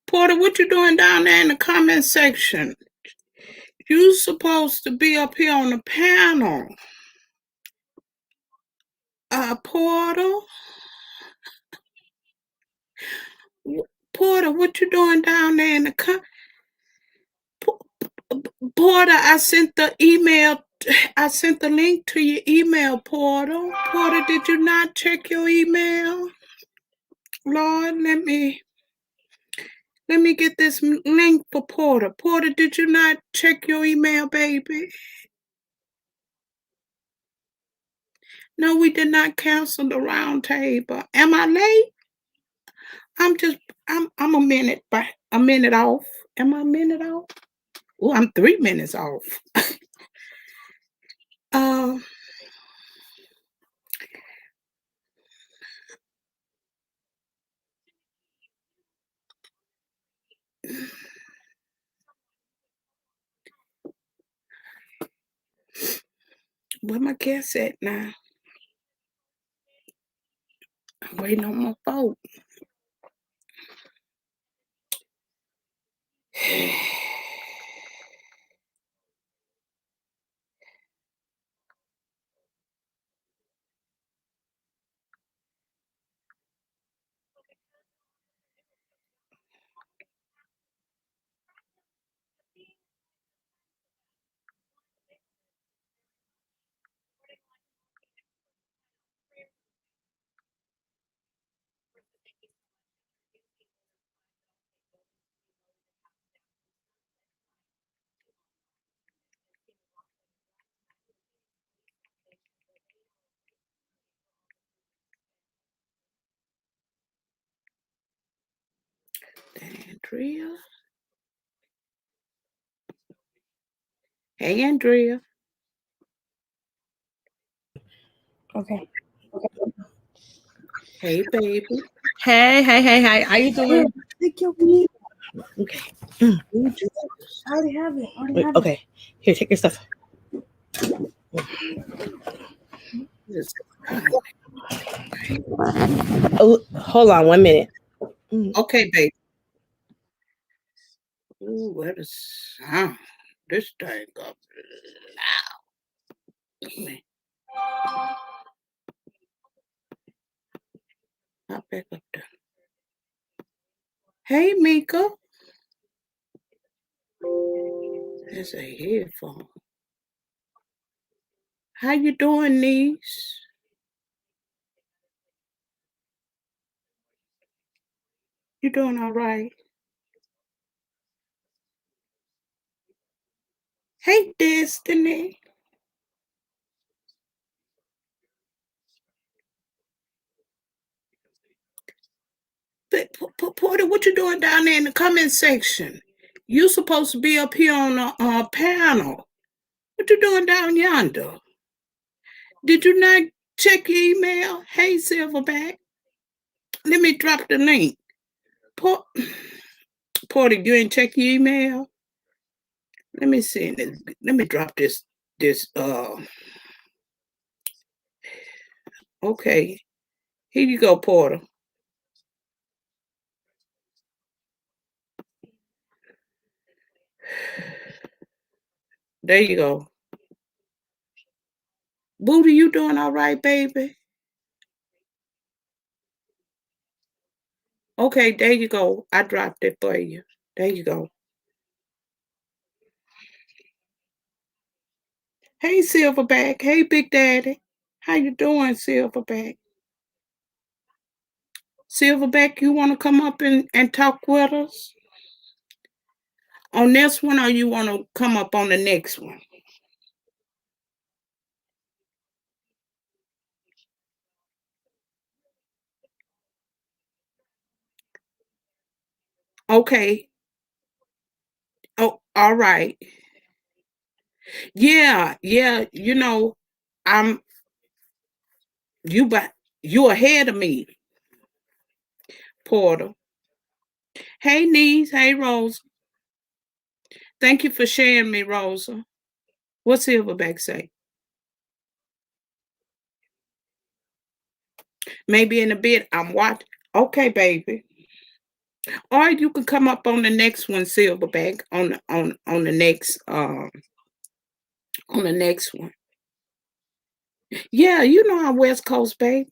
Porter, what you doing down there in the comment section? You supposed to be up here on the panel. Porter? Porter, what you doing down there in the Porter, I sent the email. I sent the link to your email, Porter. Porter, did you not check your email? Lord, let me get this link for Porter. Porter, did you not check your email, baby? No, we did not cancel the round table. Am I late? I'm a minute off. Am I a minute off? Oh, I'm 3 minutes off. Where my guest at now? I'm waiting on my phone. Andrea? Hey, Andrea. Okay. Hey, baby. Hey. How you doing? Take your meat. Okay. I already have it. Okay. Here, take your stuff. Oh, hold on 1 minute. Okay, baby. Ooh, what a sound. This thing up loud. Hop back up there. Hey, Mika. There's a headphone. How you doing, niece? You doing all right? Hey, Destiny. Porter, what you doing down there in the comment section? You supposed to be up here on the panel. What you doing down yonder? Did you not check your email? Hey, Silverback. Let me drop the link. Porter, you ain't check your email? Let me see. Let me drop this. Okay. Here you go, Porter. There you go. Booty, you doing all right, baby? Okay, there you go. I dropped it for you. There you go. Hey, Silverback. Hey, Big Daddy. How you doing, Silverback? Silverback, you want to come up and talk with us? On this one, or you want to come up on the next one? Okay. Oh, all right. Yeah, you know, I'm you ahead of me, Porter. Hey, niece. Hey, Rosa. Thank you for sharing me, Rosa. What's Silverback say? Maybe in a bit I'm watching. Okay, baby. Or you can come up on the next one, Silverback, on the next on the next one. Yeah, you know I'm West Coast, baby.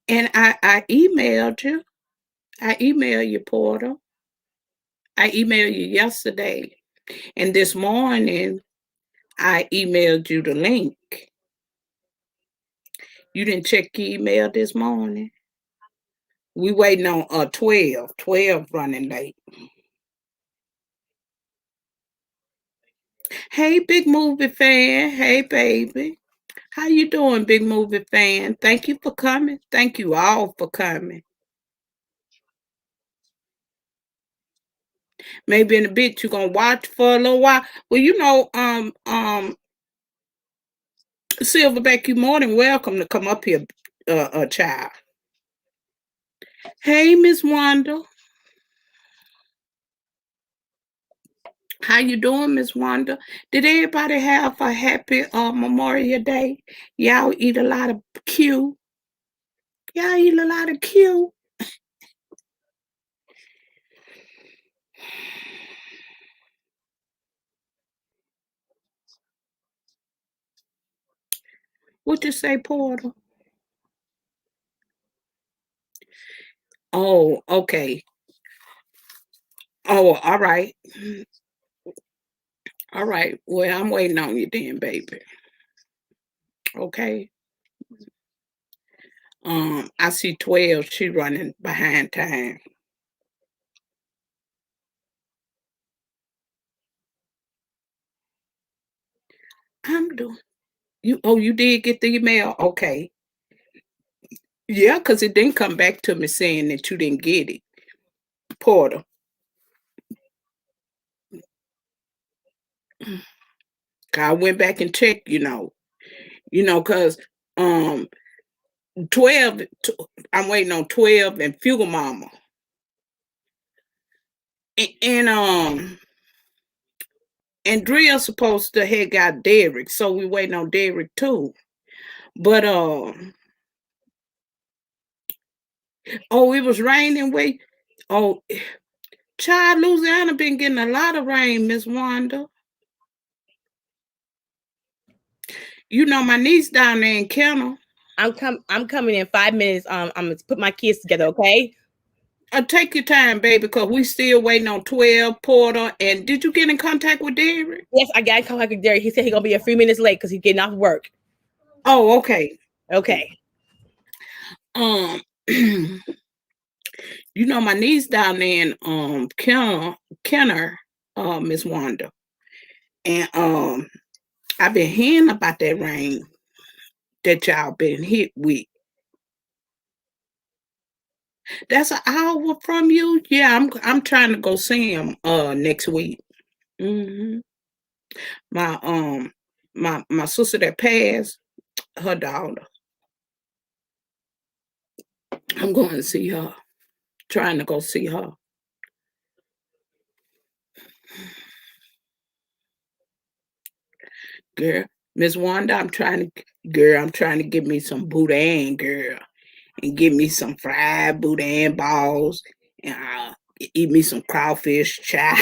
And I emailed you. I emailed you, Porter. I emailed you yesterday. And this morning I emailed you the link. You didn't check your email this morning? We waiting on 12 running late. Hey, big movie fan. Hey, baby. How you doing, big movie fan? Thank you for coming. Thank you all for coming. Maybe in a bit you're gonna watch for a little while. Well, Silverback, you're more than welcome to come up here, child. Hey, Miss Wanda. How you doing, Miss Wanda? Did everybody have a happy Memorial Day? Y'all eat a lot of Q. Y'all eat a lot of Q. What you say, Porter? Oh, okay. Oh, all right. All right. Well, I'm waiting on you then, baby. Okay. I see 12. She running behind time. I'm doing you. Oh, you did get the email? Okay. Yeah, because it didn't come back to me saying that you didn't get it, Porter. I went back and checked, because 12, I'm waiting on 12 and Fugal Mama. And Drill supposed to have got Derrick, so we waiting on Derrick too. But oh, it was raining. Wait, oh, child, Louisiana been getting a lot of rain, Miss Wanda. You know my niece down there in Kennel. I'm coming in 5 minutes. I'm gonna put my kids together, okay? Take your time, baby, because we still waiting on 12 Porter. And did you get in contact with Derrick? Yes, I got in contact with Derrick. He said he's gonna be a few minutes late because he's getting off work. Oh, okay. Okay. You know my niece down there in Kenner, Miss Wanda. And I've been hearing about that rain that y'all been hit with. That's an hour from you? Yeah, I'm trying to go see him next week. Hmm My my sister that passed, her daughter. I'm going to see her. Trying to go see her. Girl, Miss Wanda, I'm trying to get me some boudin, girl, and get me some fried boudin balls, and eat me some crawfish chop.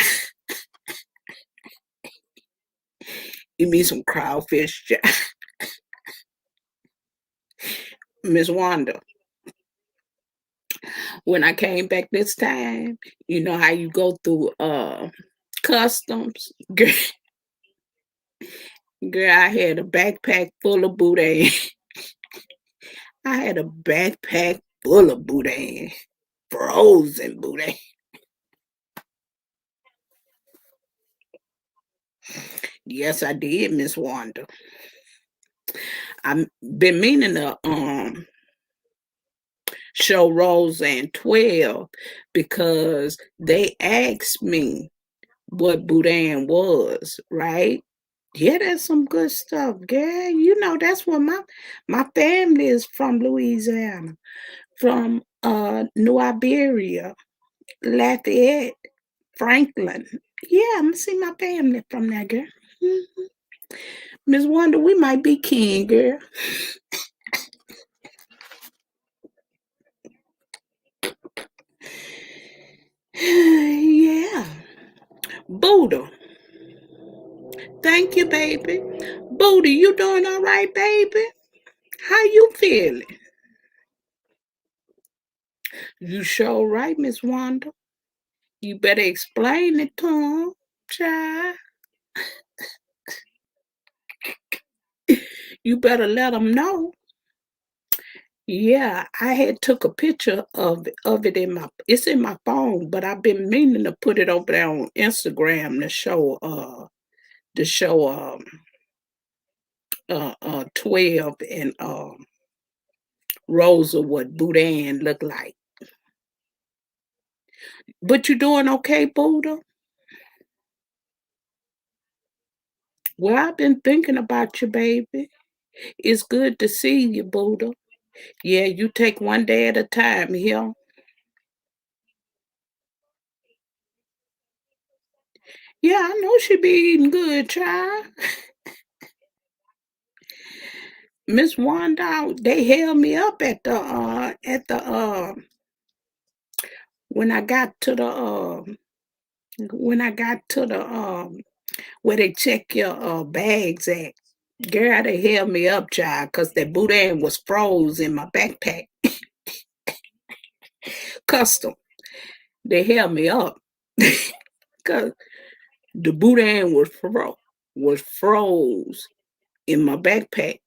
Eat me some crawfish chop. Miss Wanda, when I came back this time, you know how you go through customs, girl. Girl, I had a backpack full of boudin. I had a backpack full of boudin, frozen boudin. Yes, I did, Miss Wanda. I've been meaning to show Rose and 12 because they asked me what boudin was, right? Yeah, that's some good stuff, girl. You know, that's where my family is from, Louisiana, from New Iberia, Lafayette, Franklin. Yeah, I'm see my family from there, girl. Mhm. Miss Wanda, we might be kin, girl. Yeah. Buddha. Thank you, baby. Buddha, you doing all right, baby? How you feeling? You sure right, Miss Wanda. You better explain it to him, child. You better let him know. Yeah, I had took a picture of it in it's in my phone, but I've been meaning to put it over there on Instagram to show 12 and Rosa what Boudin look like. But you doing okay, Buddha? Well, I've been thinking about you, baby. It's good to see you, Buddha. Yeah, you take one day at a time here. Yeah, I know she be eating good, child. Miss Wanda, they held me up at the when I got to the where they check your bags at. Girl, they held me up, child, because that boudin was froze in my backpack. Custom. They held me up. Cause the boudin was froze in my backpack.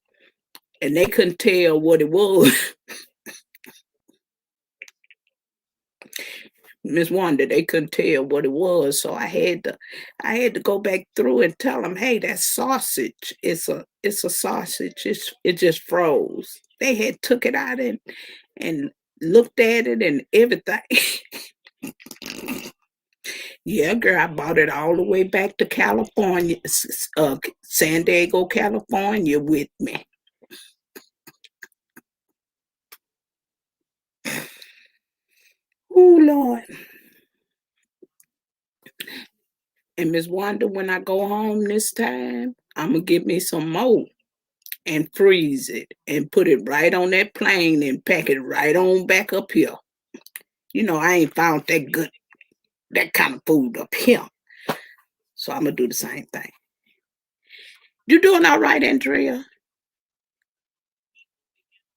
And they couldn't tell what it was. Miss Wanda, they couldn't tell what it was, so I had to go back through and tell them, hey, that's sausage. It's a sausage. It just froze. They had took it out and looked at it and everything. Yeah, girl, I bought it all the way back to California, San Diego, California with me. Oh, Lord. And Miss Wanda, when I go home this time, I'm going to get me some more and freeze it and put it right on that plane and pack it right on back up here. You know, I ain't found that kind of food up here. So I'm going to do the same thing. You doing all right, Andrea?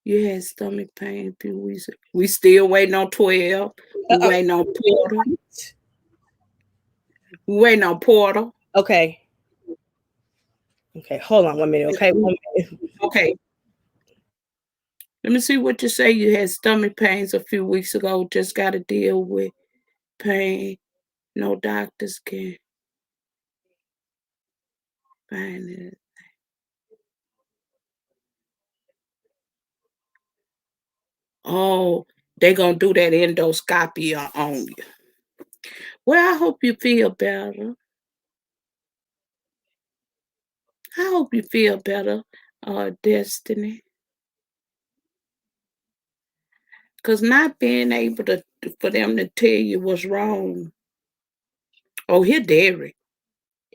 You had stomach pain a few weeks ago. We still waiting on 12. We waiting on Porter. We waiting on Porter. Okay. Okay, hold on 1 minute. Okay, 1 minute. Okay. Let me see what you say. You had stomach pains a few weeks ago. Just got to deal with pain. No doctors can find it. Oh, they gonna do that endoscopy on you. Well, I hope you feel better. I hope you feel better, Destiny. Cause not being able for them to tell you what's wrong. Oh, here, Derrick.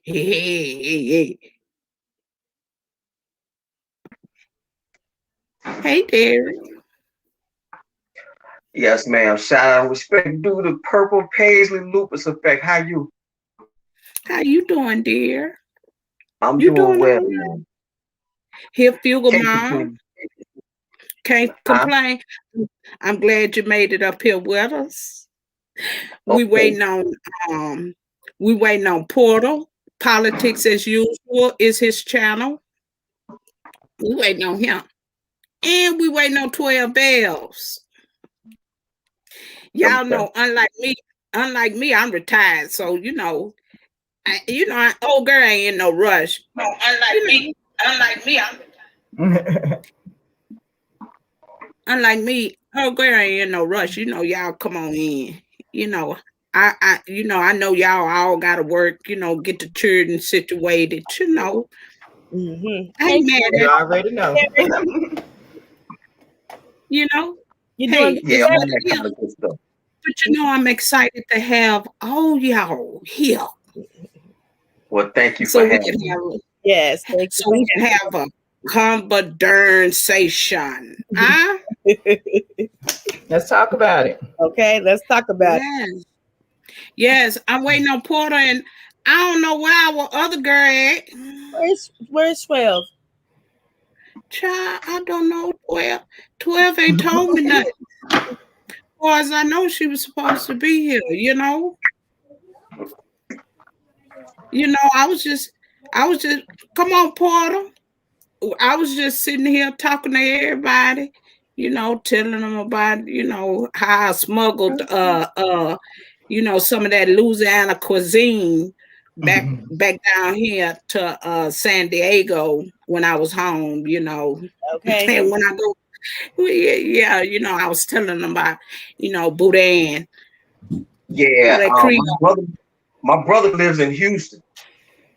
Hey. Hey, Derrick. Yes, ma'am. Shout out and respect due to purple Paisley-Lupus effect. How you? How you doing, dear? I'm You doing doing well, all right? man. Here, Fugal Can't Mom. complain. Can't complain. I'm glad you made it up here with us. We waiting on Portal. Politics as usual is his channel. We waiting on him. And we waiting on 12 bells. Y'all know, unlike me, I'm retired. So, old girl ain't in no rush. No, unlike me, unlike me, old girl ain't in no rush. Y'all come on in. I know y'all all gotta work, get the children situated, Mm-hmm. I ain't mad at you already know. You're hey, doing Yeah, all that kind of good stuff. but I'm excited to have all y'all here. Well, thank you So for we having can me. Yes, thank so we can have a conversation. Huh? Let's talk about it. Okay, let's talk about it. Yes. Yes, I'm waiting on Porter, and I don't know where our other girl at. Where's 12? Child, I don't know. 12 ain't told me nothing. As far as I know, she was supposed to be here, you know. I was just, come on, Porter. I was just sitting here talking to everybody, telling them about, how I smuggled, some of that Louisiana cuisine back down here to San Diego when I was home, Okay. And when I go, yeah, I was telling them about, boudin. Yeah, my brother lives in Houston,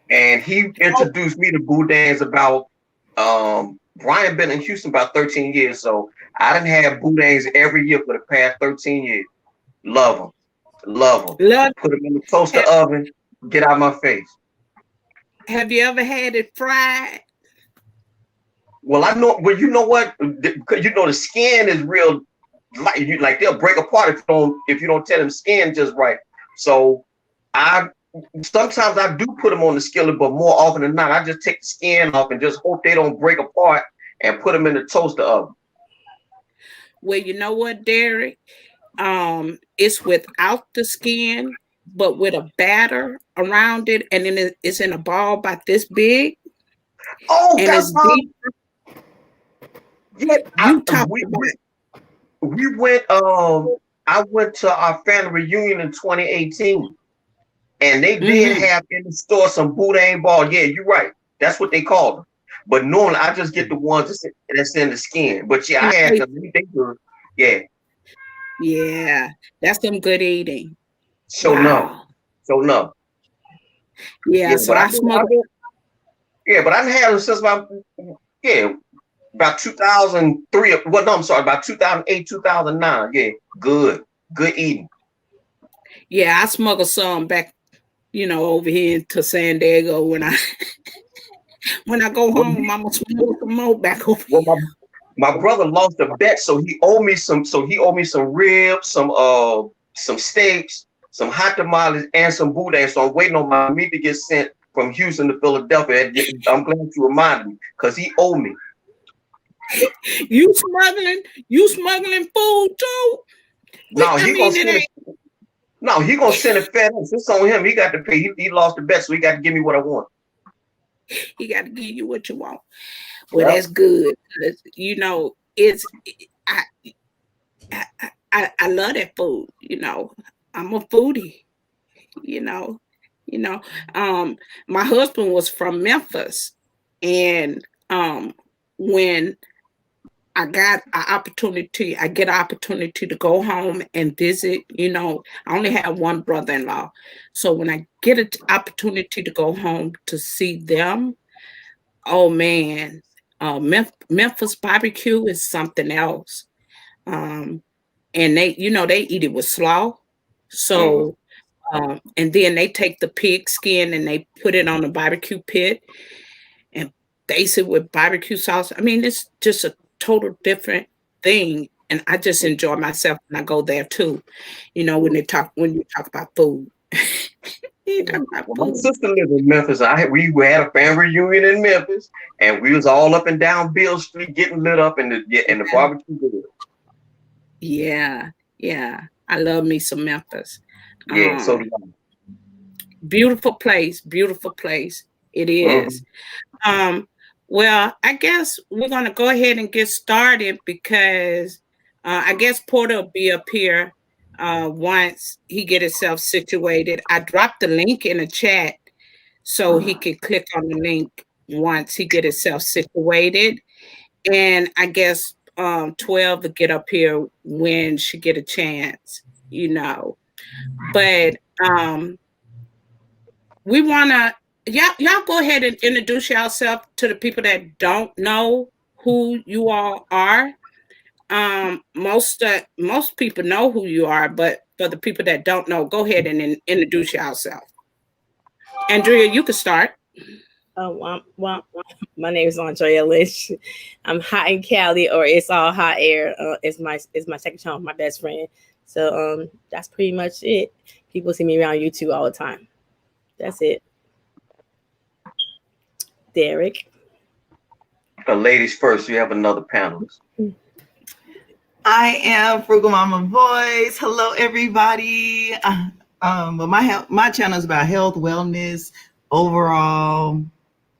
and he introduced me to boudins about. Brian been in Houston about 13 years, so I done had boudins every year for the past 13 years. Love them, love them. Put them in the toaster oven. Get out of my face. Have you ever had it fried? Well, I know. Well, you know what? Because the skin is real. Like they'll break apart if you don't tell them skin just right. So sometimes I do put them on the skillet, but more often than not, I just take the skin off and just hope they don't break apart and put them in the toaster oven. Well, you know what, Derrick? It's without the skin, but with a batter around it, and then it's in a ball about this big. Oh, and that's it's deep. Yeah, we went. I went to our family reunion in 2018, and they did have in the store some boudin ball. Yeah, you're right. That's what they call them. But normally, I just get the ones that's in the skin. But yeah, I had them. They were, yeah. Yeah, that's some good eating. So no. Yeah, so I smoked. Yeah, but I've had them since about 2003. Well, no, I'm sorry, about 2008, 2009. Yeah, good eating. Yeah, I smuggled some back, over here to San Diego when I go home. I'm gonna smuggle some more back over. Well, my brother lost a bet, so he owed me some. So he owed me some ribs, some steaks, some hot tamales, and some boudin. So I'm waiting on my meat to get sent from Houston to Philadelphia. I'm glad you reminded me because he owed me. You smuggling food too? No, he gonna send it FedEx. It's on him. He got to pay. He lost the bet, so he got to give me what I want. He got to give you what you want. Well, that's good. It's I love that food. I'm a foodie. My husband was from Memphis, and when I get an opportunity to go home and visit. I only have one brother-in-law, so when I get an opportunity to go home to see them, oh man, Memphis barbecue is something else. And they eat it with slaw, so. And then they take the pig skin and they put it on the barbecue pit and baste it with barbecue sauce. I mean, it's just a total different thing. And I just enjoy myself when I go there too. When you talk about food. My sister lived in Memphis. We had a family reunion in Memphis, and we was all up and down Beale Street getting lit up in the barbecue. Yeah. I love me some Memphis. Yeah, so beautiful place. It is. Well, I guess we're gonna go ahead and get started because I guess Porter will be up here once he get himself situated. I dropped the link in the chat so he can click on the link once he get himself situated. And I guess 12 will get up here when she get a chance, But we wanna y'all go ahead and introduce yourself to the people that don't know who you all are. Most people know who you are, but for the people that don't know, go ahead and introduce yourself. Andrea, you can start. My name is Andrea Lynch. I'm hot in Cali, or it's all hot air. It's my second channel, my best friend. So that's pretty much it. People see me around YouTube all the time. That's it. Derrick. The ladies first. You have another panelist. I am FrugalMamaOfBoyz. Hello, everybody. But my channel is about health, wellness, overall,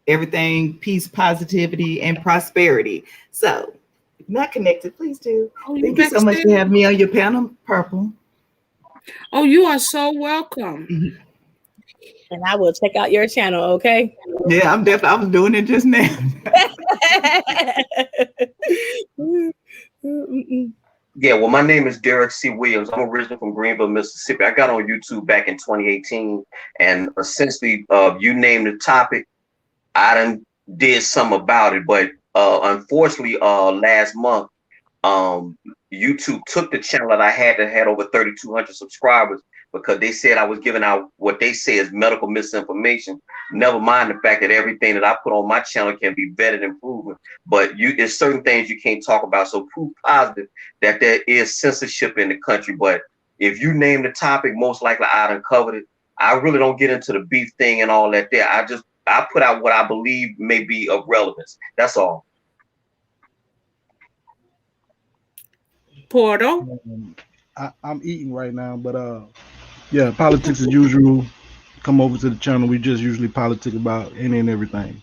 everything, peace, positivity, and prosperity. So, if you're not connected, please do. Thank you so much for having me on your panel, Purple. Oh, you are so welcome. And I will check out your channel, okay? Yeah, I was doing it just now. Yeah, well, my name is Derrick C. Williams. I'm originally from Greenville, Mississippi. I got on YouTube back in 2018, and essentially, you named the topic. I done did something about it, but unfortunately, last month, YouTube took the channel that I had over 3,200 subscribers because they said I was giving out what they say is medical misinformation. Never mind the fact that everything that I put on my channel can be vetted and proven, but there's certain things you can't talk about. So proof positive that there is censorship in the country. But if you name the topic, most likely I done covered it. I really don't get into the beef thing and all that there. I put out what I believe may be of relevance. That's all. Portal. I'm eating right now, but yeah, politics as usual. Come over to the channel. We just usually politic about any and everything.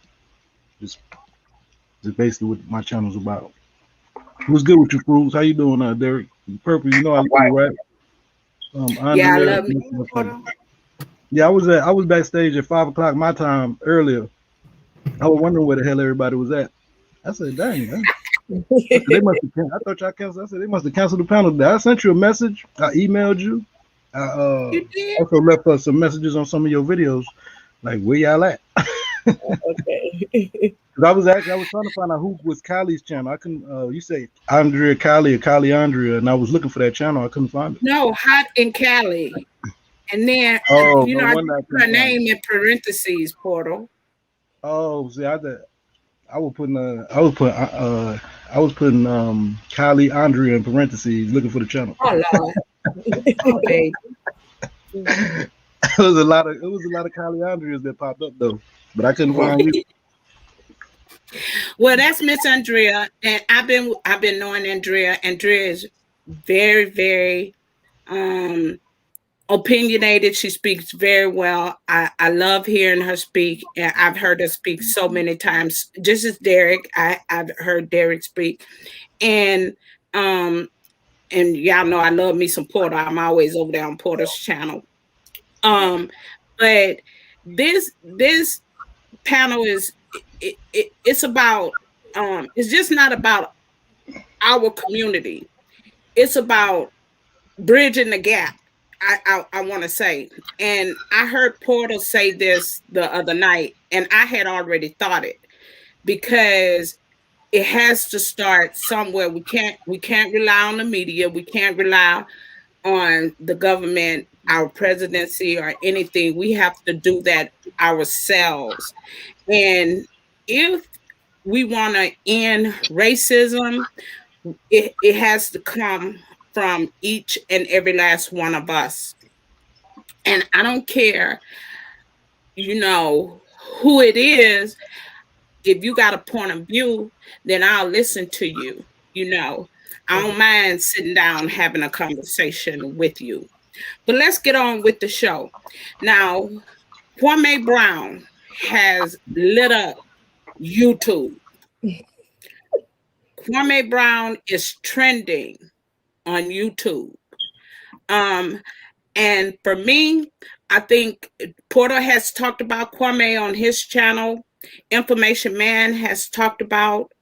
Just basically what my channel's about. What's good with you, Frugs? How you doing, Derrick? Purple, you know I love you, right? Yeah, I love you. Yeah, I was backstage at 5 o'clock my time earlier. I was wondering where the hell everybody was at. I said, dang, man. They must have. I thought y'all canceled. I said they must have canceled the panel. I sent you a message. I emailed you. I also left us some messages on some of your videos. Like, where y'all at? Okay. I was trying to find out who was Kylie's channel. I couldn't. You say Andrea Kylie or Kylie Andrea, and I was looking for that channel. I couldn't find it. No, Hot in Cali. And then you know, I put her name in parentheses, Portal. Oh, see, I was putting Kylie Andrea in parentheses, looking for the channel. Oh Lord. Okay. It was a lot of Kylie Andreas that popped up though, but I couldn't find you. Well, that's Miss Andrea, and I've been knowing Andrea. Andrea is very, very opinionated. She speaks very well. I love hearing her speak. And I've heard her speak so many times. Just as Derrick, I've heard Derrick speak. And y'all know I love me some Porter. I'm always over there on Porter's channel. But this panel is it's about it's just not about our community. It's about bridging the gap. I want to say, and I heard Porter say this the other night, and I had already thought it, because it has to start somewhere. We can't rely on the media. We can't rely on the government, our presidency, or anything. We have to do that ourselves. And if we want to end racism, it has to come from each and every last one of us. And I don't care, you know, who it is. If you got a point of view, then I'll listen to you. You know, I don't mind sitting down having a conversation with you. But let's get on with the show. Now, Kwame Brown has lit up YouTube. Kwame Brown is trending on YouTube. And for me, I think Porter has talked about Kwame on his channel. Information Man has talked about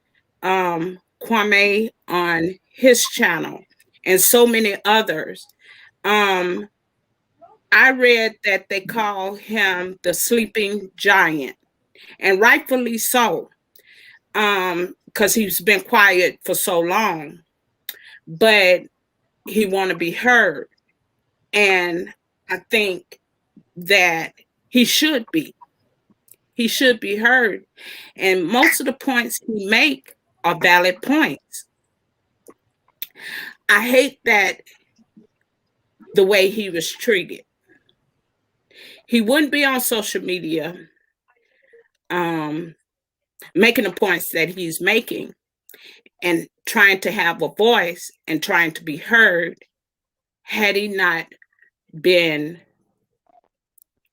Kwame on his channel, and so many others. I read that they call him the sleeping giant, and rightfully so, because he's been quiet for so long, but he want to be heard. And I think that he should be. He should be heard. And most of the points he make are valid points. I hate that the way he was treated. He wouldn't be on social media making the points that he's making and trying to have a voice and trying to be heard had he not been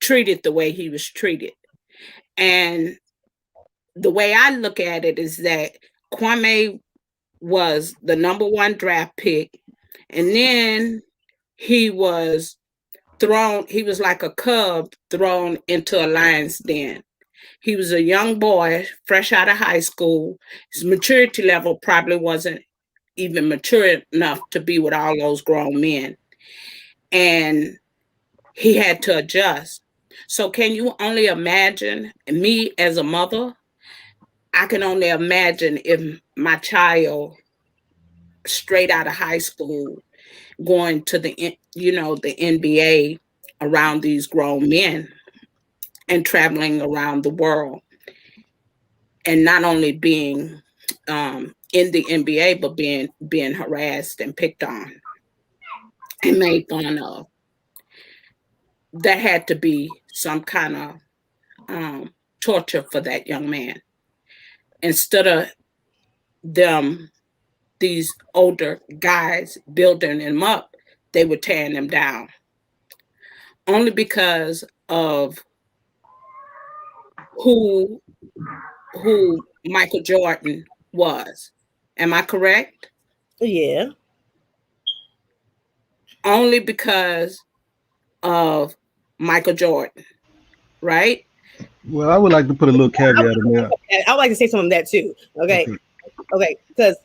treated the way he was treated. And the way I look at it is that Kwame was the number 1 draft pick, and then he was like a cub thrown into a lion's den. He was a young boy, fresh out of high school. His maturity level probably wasn't even mature enough to be with all those grown men. And he had to adjust. So can you only imagine, me as a mother, I can only imagine if my child straight out of high school going to the NBA around these grown men and traveling around the world, and not only being in the NBA, but being harassed and picked on and made fun of. That had to be some kind of torture for that young man. Instead of these older guys building him up, they were tearing him down. Only because of who Michael Jordan was. Am I correct? Yeah. Only because of Michael Jordan, right? Well, I would like to put a little caveat in there. I would like to say some of that too. Okay. Because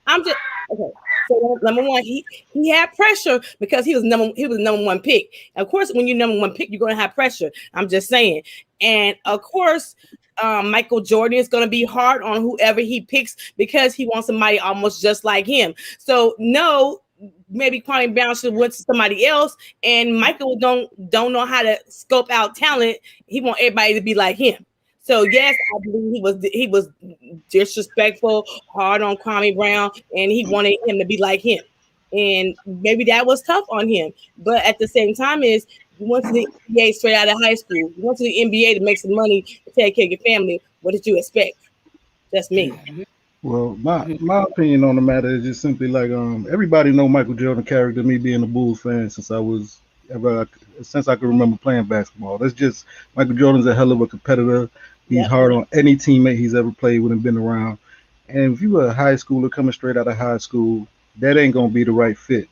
I'm just okay. So number one, he had pressure because he was number 1 pick. Of course, when you're number 1 pick, you're gonna have pressure. I'm just saying. And of course, Michael Jordan is gonna be hard on whoever he picks because he wants somebody almost just like him. So no, maybe Kwame Brown should have went to somebody else. And Michael don't know how to scope out talent. He want everybody to be like him. So yes, I believe he was disrespectful, hard on Kwame Brown, and he wanted him to be like him. And maybe that was tough on him. But at the same time, you went to the NBA straight out of high school. You went to the NBA to make some money to take care of your family. What did you expect? That's me. Well, my opinion on the matter is just simply like everybody know Michael Jordan character. Me being a Bulls fan since I can remember playing basketball. That's just Michael Jordan's a hell of a competitor. He's hard on any teammate he's ever played with and been around. And if you were a high schooler coming straight out of high school, that ain't gonna be the right fit.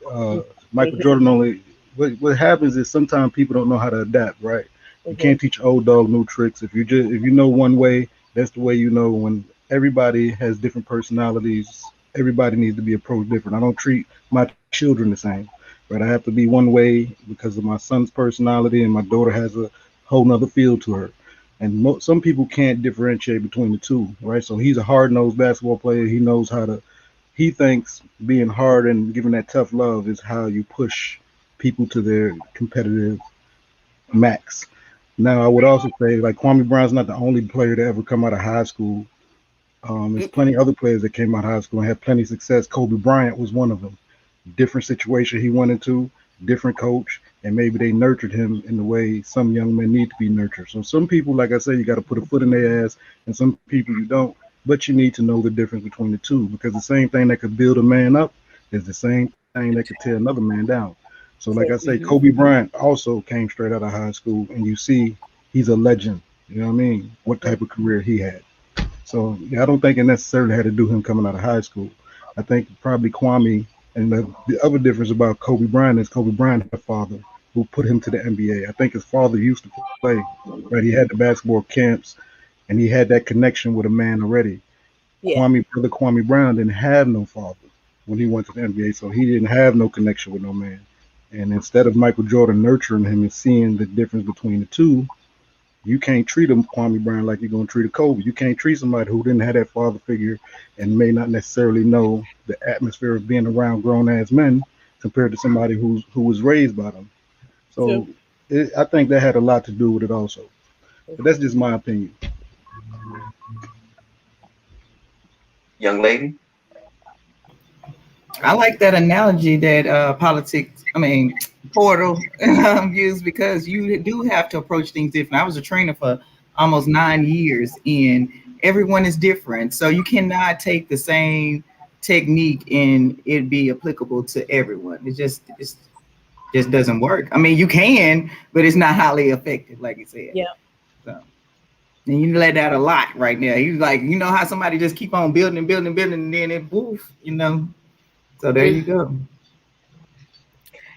Michael Jordan only. What happens is sometimes people don't know how to adapt. Right? You can't teach old dog new tricks. If you know one way, that's the way you know. When everybody has different personalities, everybody needs to be approached different. I don't treat my children the same. Right? I have to be one way because of my son's personality, and my daughter has a whole nother feel to her. And some people can't differentiate between the two, right? So he's a hard-nosed basketball player. He knows he thinks being hard and giving that tough love is how you push people to their competitive max. Now, I would also say, like, Kwame Brown's not the only player to ever come out of high school. There's plenty of other players that came out of high school and had plenty of success. Kobe Bryant was one of them. Different situation he went into, different coach, and maybe they nurtured him in the way some young men need to be nurtured. So some people, like I said, you got to put a foot in their ass, and some people you don't. But you need to know the difference between the two, because the same thing that could build a man up is the same thing that could tear another man down. So like I say, Kobe Bryant also came straight out of high school, and you see he's a legend. You know what I mean? What type of career he had. So yeah, I don't think it necessarily had to do him coming out of high school. I think probably Kwame, and the other difference about Kobe Bryant is Kobe Bryant had a father who put him to the NBA. I think his father used to play, right? He had the basketball camps, and he had that connection with a man already. Yeah. Kwame Brown didn't have no father when he went to the NBA, so he didn't have no connection with no man. And instead of Michael Jordan nurturing him and seeing the difference between the two, you can't treat him, Kwame Brown, like you're going to treat a Kobe. You can't treat somebody who didn't have that father figure and may not necessarily know the atmosphere of being around grown-ass men compared to somebody who was raised by them. So I think that had a lot to do with it also. But that's just my opinion. Young lady? I like that analogy that Portal used, because you do have to approach things different. I was a trainer for almost 9 years, and everyone is different. So you cannot take the same technique and it be applicable to everyone. It just doesn't work. I mean, you can, but it's not highly effective, like you said. Yeah. So, and you let out a lot right now. You like, you know how somebody just keep on building, and then it woof, you know. So there you go.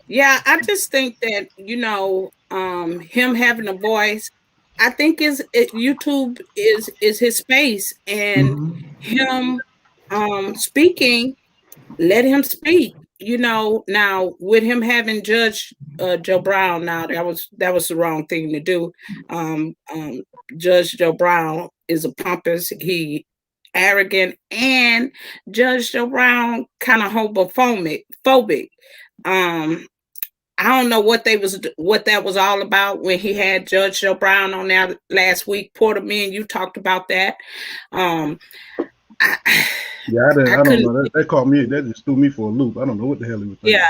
Yeah, I just think that, you know, him having a voice, I think YouTube is his space, and him speaking, let him speak. You know, now with him having Judge Joe Brown, now that was the wrong thing to do. Judge Joe Brown is a pompous, he arrogant, and Judge Joe Brown kind of homophobic. I don't know what that was all about when he had Judge Joe Brown on there last week. Porter, me and you talked about that. I don't know. That caught me. That just threw me for a loop. I don't know what the hell he was thinking.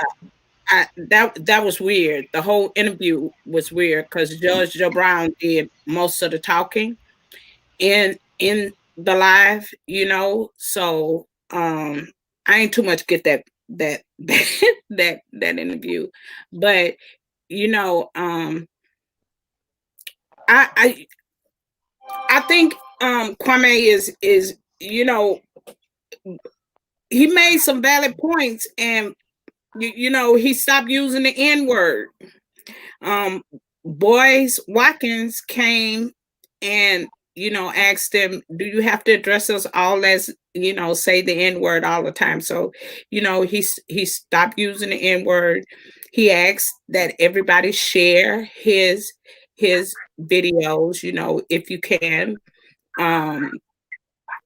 Yeah, that was weird. The whole interview was weird because Judge Joe Brown did most of the talking in the live, you know. So I ain't too much get that interview, but you know, I think Kwame is you know, he made some valid points, and you know, he stopped using the N-word. Boys Watkins came and, you know, asked him, do you have to address us all as, you know, say the N-word all the time? So, you know, he stopped using the N-word. He asked that everybody share his videos, you know, if you can.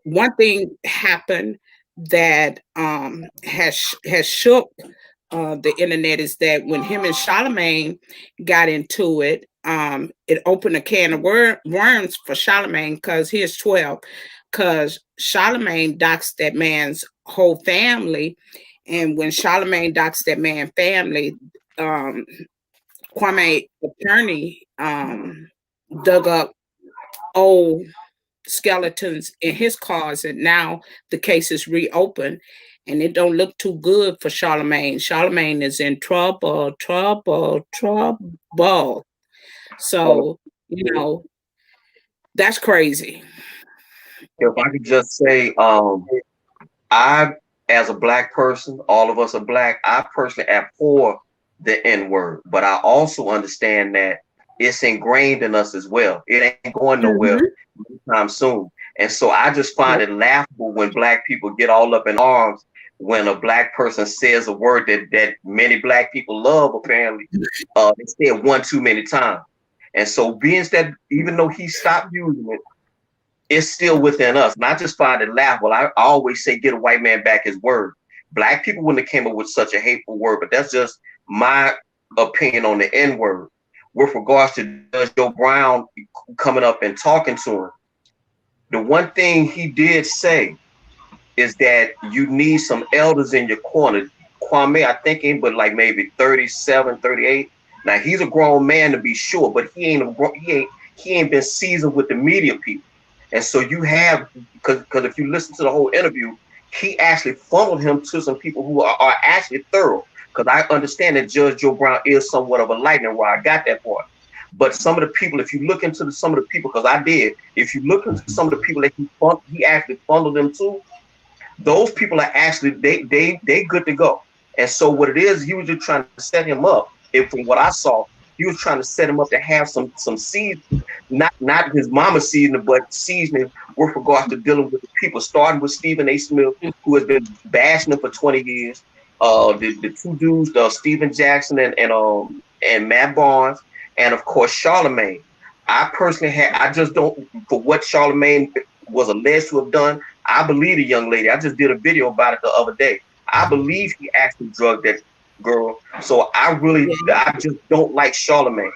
One thing happened that has shook the internet is that when him and Charlamagne got into it, it opened a can of worms for Charlamagne, because he is 12, because Charlamagne doxed that man's whole family. And when Charlamagne doxed that man's family, Kwame attorney dug up old skeletons in his closet. Now the case is reopened, and it don't look too good for Charlamagne. Charlamagne is in trouble. So, you know, that's crazy. If I could just say, I, as a black person, all of us are black, I personally abhor the N-word, but I also understand that it's ingrained in us as well. It ain't going nowhere anytime soon. And so I just find it laughable when black people get all up in arms when a black person says a word that many black people love, apparently. They say it one too many times. And so being that even though he stopped using it, it's still within us. And I just find it laughable. I always say, get a white man back his word. Black people wouldn't have came up with such a hateful word, but that's just my opinion on the N-word. With regards to Judge Joe Brown coming up and talking to him, the one thing he did say is that you need some elders in your corner. Kwame, I think he but like maybe 37, 38. Now he's a grown man to be sure, but he ain't been seasoned with the media people. And so you have, because if you listen to the whole interview, he actually funneled him to some people who are actually thorough. Because I understand that Judge Joe Brown is somewhat of a lightning rod. I got that part. But some of the people, if you look into some of the people, because I did, if you look into some of the people that he actually funneled them to, those people are actually, they good to go. And so what it is, he was just trying to set him up. And from what I saw, he was trying to set him up to have some seeds, not his mama's seasoning, but seasoning with regards to dealing with the people, starting with Stephen A. Smith, who has been bashing him for 20 years. The two dudes, Stephen Jackson and Matt Barnes, and of course Charlamagne. I personally I just don't, for what Charlamagne was alleged to have done, I believe the young lady. I just did a video about it the other day. I believe he actually drugged that girl. So I just don't like Charlamagne.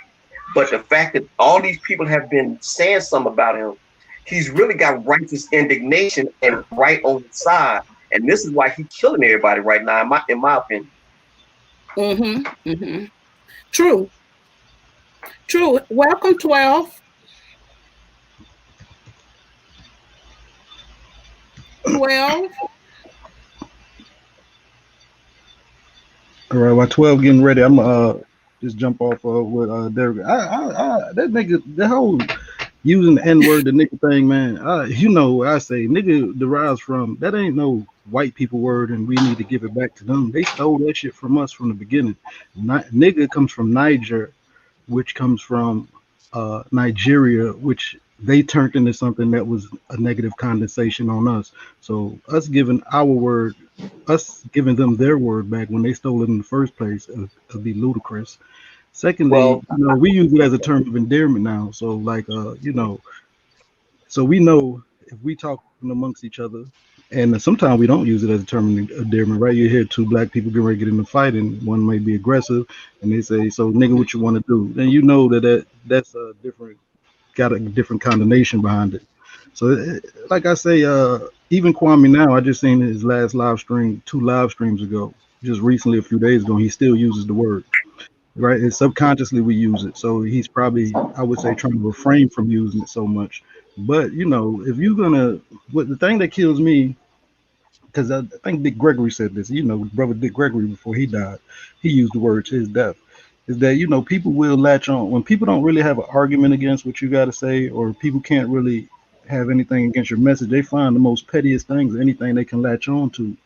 But the fact that all these people have been saying something about him, he's really got righteous indignation and right on his side. And this is why he's killing everybody right now, in my opinion. True. Welcome, 12. 12. All right, while 12 getting ready, I'm just jump off with Derrick. That nigga, the whole using the N-word, the nigga thing, man. You know what I say, nigga derives from, that ain't no white people word, and we need to give it back to them. They stole that shit from us from the beginning. Nigga comes from Niger, which comes from Nigeria, which they turned into something that was a negative condensation on us. So us giving our word, us giving them their word back when they stole it in the first place, would be ludicrous. Secondly, you know, we use it as a term of endearment now. So like, you know, so we know if we talk amongst each other, and sometimes we don't use it as a term of endearment, right? You hear two black people get ready to get in a fight, and one may be aggressive, and they say, "So, nigga, what you want to do?" Then you know that's a different, got a different condemnation behind it. So, like I say, even Kwame now, I just seen his last live stream 2 live streams ago, just recently, a few days ago. He still uses the word, right? And subconsciously we use it. So he's probably, I would say, trying to refrain from using it so much. But you know, if you're gonna, what the thing that kills me, because I think Dick Gregory said this, you know, brother Dick Gregory, before he died, he used the word to his death, is that, you know, people will latch on when people don't really have an argument against what you got to say, or people can't really have anything against your message. They find the most pettiest things, anything they can latch on to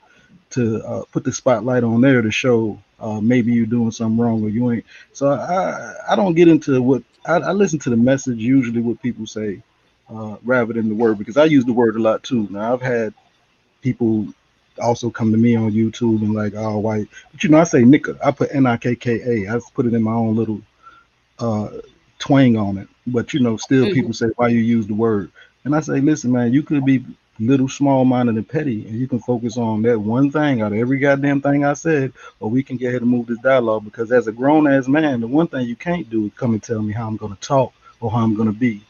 put the spotlight on there to show maybe you're doing something wrong or you ain't. So I don't get into what I listen to the message, usually what people say, rather than the word, because I use the word a lot too. Now I've had people also come to me on YouTube and like, oh, white, but you know, I say Nika, I put Nikka, I just put it in my own little twang on it. But you know, still people say, why you use the word? And I say, listen, man, you could be little, small-minded and petty, and you can focus on that one thing out of every goddamn thing I said, or we can get ahead and move this dialogue. Because as a grown-ass man, the one thing you can't do is come and tell me how I'm going to talk or how I'm going to be,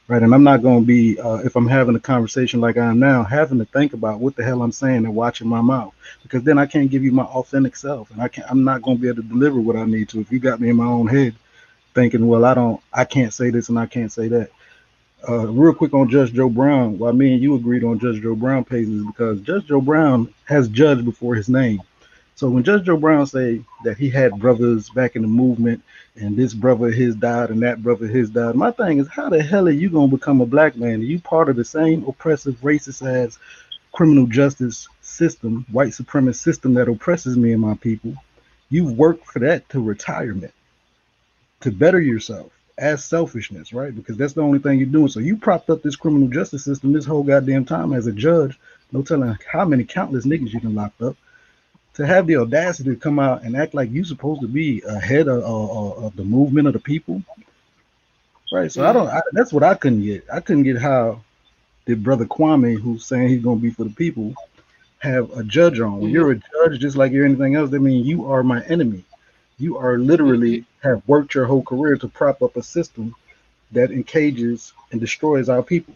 right? And I'm not going to be, if I'm having a conversation like I am now, having to think about what the hell I'm saying and watching my mouth, because then I can't give you my authentic self, and I'm not going to be able to deliver what I need to if you got me in my own head thinking, well, I can't say this and I can't say that. Real quick on Judge Joe Brown, why me and you agreed on Judge Joe Brown pages, because Judge Joe Brown has judge before his name. So when Judge Joe Brown say that he had brothers back in the movement, and this brother his died and that brother his died, my thing is, how the hell are you gonna become a black man? Are you part of the same oppressive, racist ass criminal justice system, white supremacist system that oppresses me and my people? You've worked for that to retirement, to better yourself as selfishness, right? Because that's the only thing you're doing. So you propped up this criminal justice system this whole goddamn time as a judge, no telling how many countless niggas you can lock up, to have the audacity to come out and act like you're supposed to be ahead of the movement of the people, right? So that's what I couldn't get. I couldn't get how did Brother Kwame, who's saying he's going to be for the people, have a judge on. When you're a judge, just like you're anything else, that means you are my enemy. You are literally have worked your whole career to prop up a system that encages and destroys our people.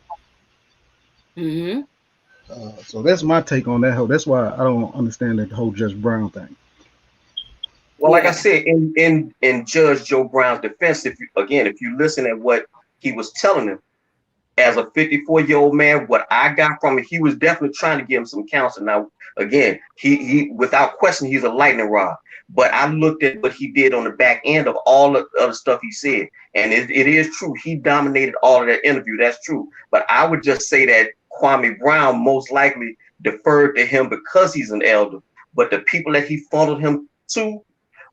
So that's my take on that whole. That's why I don't understand that whole Judge Brown thing. Well, like I said, in Judge Joe Brown's defense, if you listen at what he was telling him, as a 54-year-old man, what I got from it, he was definitely trying to give him some counsel. Now, again, he without question, he's a lightning rod. But I looked at what he did on the back end of all the other stuff he said. And it is true. He dominated all of that interview. That's true. But I would just say that Kwame Brown most likely deferred to him because he's an elder. But the people that he followed him to,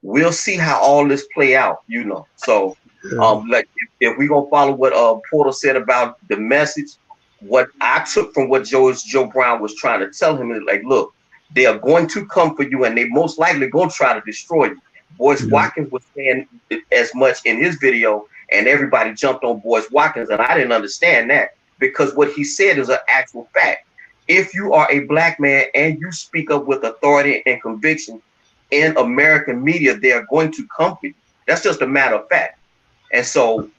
we'll see how all this play out, you know. So like if we're gonna follow what Porter said about the message, what I took from what Joe Brown was trying to tell him is like, look, they are going to come for you, and they most likely gonna try to destroy you. Boyce Watkins was saying as much in his video, and everybody jumped on Boyce Watkins, and I didn't understand that, because what he said is an actual fact. If you are a black man and you speak up with authority and conviction in American media, they are going to come for you. That's just a matter of fact. And so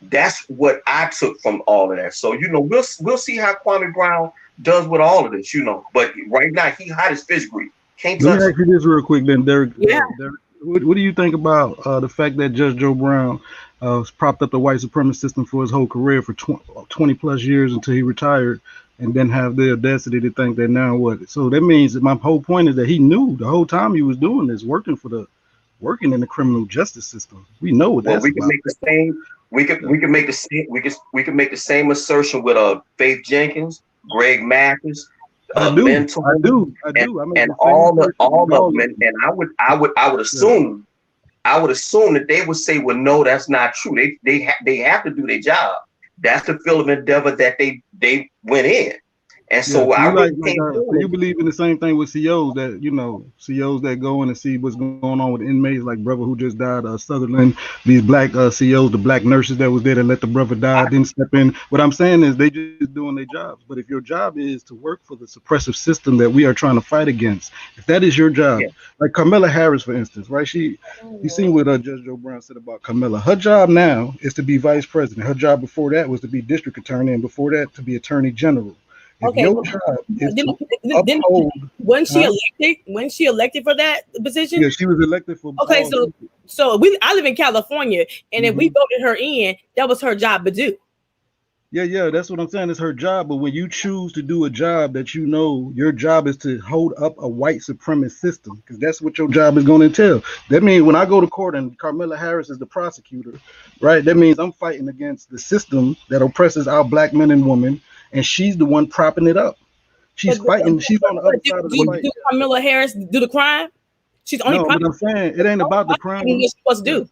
that's what I took from all of that. So, you know, we'll see how Kwame Brown does with all of this, you know. But right now, he hot as fish grease. Can't touch Let me ask you this real quick, then, Derrick. Yeah. Derrick, what do you think about the fact that Judge Joe Brown propped up the white supremacy system for his whole career for 20 plus years until he retired, and then have the audacity to think that now what? So that means that my whole point is that he knew the whole time he was doing this, working in the criminal justice system. We know what that's we can about. make the same. We can make the same. We can make the same assertion with Faith Jenkins, Greg Mathis, I do. I mean, and all of them. And I would assume that they would say, well, no, that's not true. They have to do their job. That's the field of endeavor that they went in. And so you believe in the same thing with COs that, you know, COs that go in and see what's going on with inmates, like brother who just died, Sutherland, these black COs, the black nurses that was there to let the brother die, didn't step in. What I'm saying is they just doing their jobs. But if your job is to work for the suppressive system that we are trying to fight against, if that is your job, like Kamala Harris, for instance, right? You seen what Judge Joe Brown said about Kamala. Her job now is to be vice president. Her job before that was to be district attorney, and before that to be attorney general. Okay. Your job is to uphold. When she elected? When she elected for that position? Yeah, she was elected for. Okay, so I live in California, and if we voted her in, that was her job to do. Yeah, that's what I'm saying. It's her job. But when you choose to do a job that you know your job is to hold up a white supremacist system, because that's what your job is going to entail. That means when I go to court and Kamala Harris is the prosecutor, right? That means I'm fighting against the system that oppresses our black men and women. And she's the one propping it up. She's fighting. She's on the other side of the fight. Do Kamala Harris do the crime? She's only. No, but I'm saying it ain't about the crime. What she's supposed to do.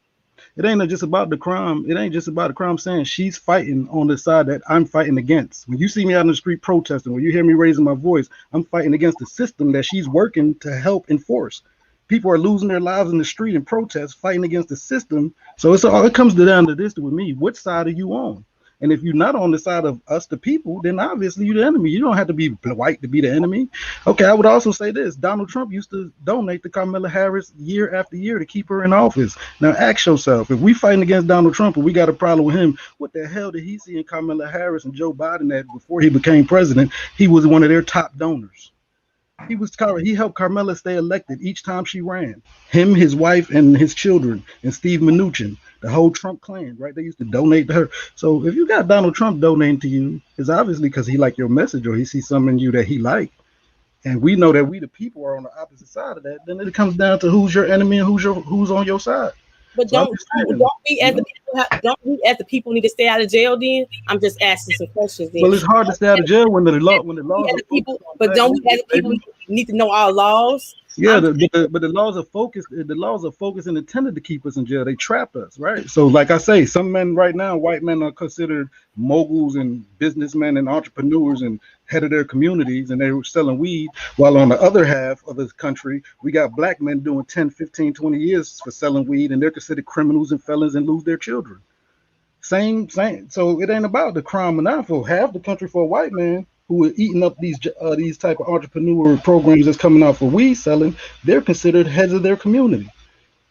It ain't just about the crime. It ain't just about the crime. I'm saying she's fighting on the side that I'm fighting against. When you see me out in the street protesting, when you hear me raising my voice, I'm fighting against the system that she's working to help enforce. People are losing their lives in the street in protest, fighting against the system. So it comes down to this with me. Which side are you on? And if you're not on the side of us, the people, then obviously you're the enemy. You don't have to be white to be the enemy. Okay, I would also say this. Donald Trump used to donate to Kamala Harris year after year to keep her in office. Now ask yourself, if we fighting against Donald Trump and we got a problem with him, what the hell did he see in Kamala Harris and Joe Biden that before he became president, he was one of their top donors? He helped Carmela stay elected each time she ran. Him, his wife, and his children, and Steve Mnuchin. The whole Trump clan, right? They used to donate to her. So if you got Donald Trump donating to you, it's obviously because he liked your message or he sees something in you that he liked. And we know that we the people are on the opposite side of that. Then it comes down to who's your enemy and who's on your side. But don't we as the people need to stay out of jail then? I'm just asking some questions then. Well, it's hard to stay out of jail when the law but don't we as the people need to know our laws? Yeah, but the laws are focused. The laws are focused and intended to keep us in jail. They trap us, right? So, like I say, some men right now, white men are considered moguls and businessmen and entrepreneurs and head of their communities, and they were selling weed. While on the other half of the country, we got black men doing 10, 15, 20 years for selling weed, and they're considered criminals and felons and lose their children. Same. So it ain't about the crime or not. For half the country, for a white man who are eating up these type of entrepreneur programs that's coming out for weed selling, they're considered heads of their community.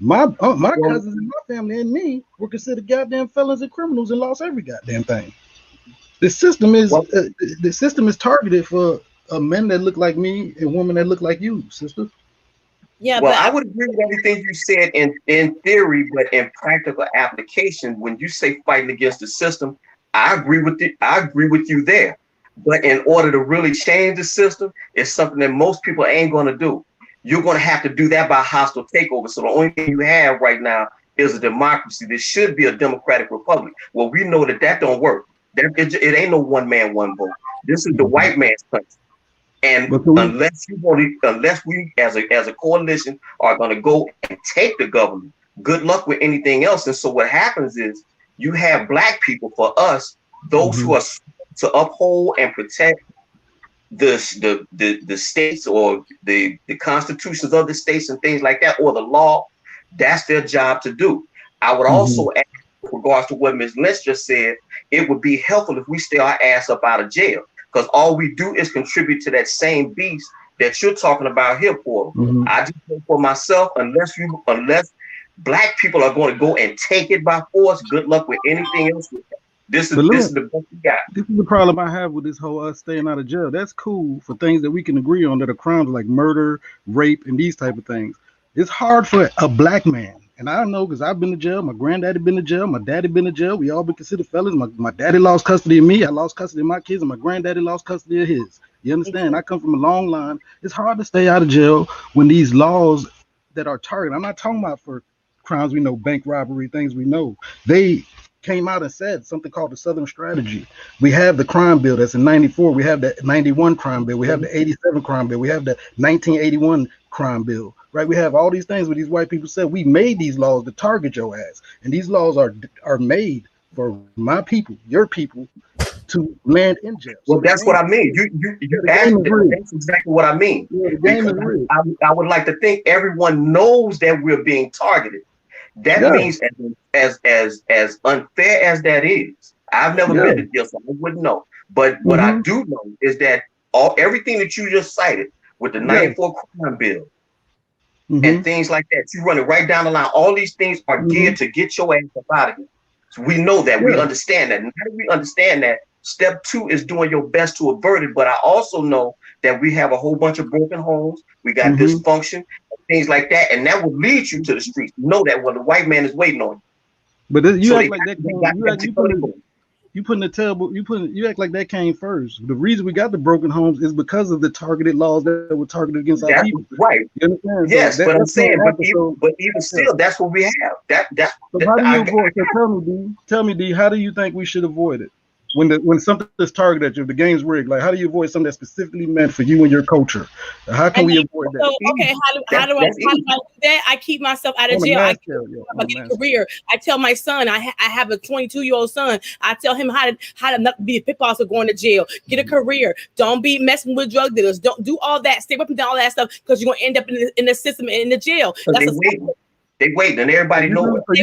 My cousins and my family and me were considered goddamn felons and criminals and lost every goddamn thing. The system is targeted for men that look like me and women that look like you, sister. Yeah, well, I would agree with everything you said in theory, but in practical application, when you say fighting against the system, I agree with you there. But in order to really change the system, it's something that most people ain't going to do. You're going to have to do that by hostile takeover. So the only thing you have right now is a democracy. This should be a democratic republic. Well, we know that don't work. It ain't no one man, one vote. This is the white man's country. And unless we as a coalition are going to go and take the government, good luck with anything else. And so what happens is you have black people, for us, those who are to uphold and protect the states or the constitutions of the states and things like that, or the law. That's their job to do. I would also add, with regards to what Ms. Lynch just said, it would be helpful if we stay our ass up out of jail, because all we do is contribute to that same beast that you're talking about here, Portal. I just think for myself, unless Black people are going to go and take it by force. Good luck with anything else with that. This is the best we got. This is the problem I have with this whole us staying out of jail. That's cool for things that we can agree on that are crimes like murder, rape, and these type of things. It's hard for a black man. And I know because I've been to jail. My granddaddy been to jail. My daddy been to jail. We all been considered felons. My daddy lost custody of me. I lost custody of my kids, and my granddaddy lost custody of his. You understand? I come from a long line. It's hard to stay out of jail when these laws that are targeted. I'm not talking about for crimes we know, bank robbery, things we know. They came out and said something called the Southern Strategy. We have the crime bill that's in 94. We have the 91 crime bill. We have the 87 crime bill. We have the 1981 crime bill, right? We have all these things where these white people said we made these laws to target your ass. And these laws are made for my people, your people, to land in jail. Well, that's what I mean. You asked it. That's exactly what I mean. Yeah, I would like to think everyone knows that we're being targeted. That means as unfair as that is, I've never been to jail, so I wouldn't know. But what I do know is that everything that you just cited with the 94 crime bill and things like that, you run it right down the line. All these things are geared to get your ass up out of here. So we know that, we understand that. Now that we understand that, step 2 is doing your best to avert it. But I also know that we have a whole bunch of broken homes. We got dysfunction, things like that, and that will lead you to the streets. You know that when the white man is waiting on you. But you act like that. You act like that came first. The reason we got the broken homes is because of the targeted laws that were targeted against our people. Right. You understand? Yes, but I'm saying, but even still, that's what we have. So how do you avoid? So tell me, D, how do you think we should avoid it? When something is targeted at you, the game's rigged. Like, how do you avoid something that's specifically meant for you and your culture? How can we avoid that? So, okay, how do I do that? I keep myself out of jail. I get a career. I tell my son, I have a 22-year-old son. I tell him how to not be a pit boss or going to jail. Get a career. Don't be messing with drug dealers. Don't do all that. Stay up and down all that stuff because you're gonna end up in the system and in the jail. They waiting, and everybody knows it. If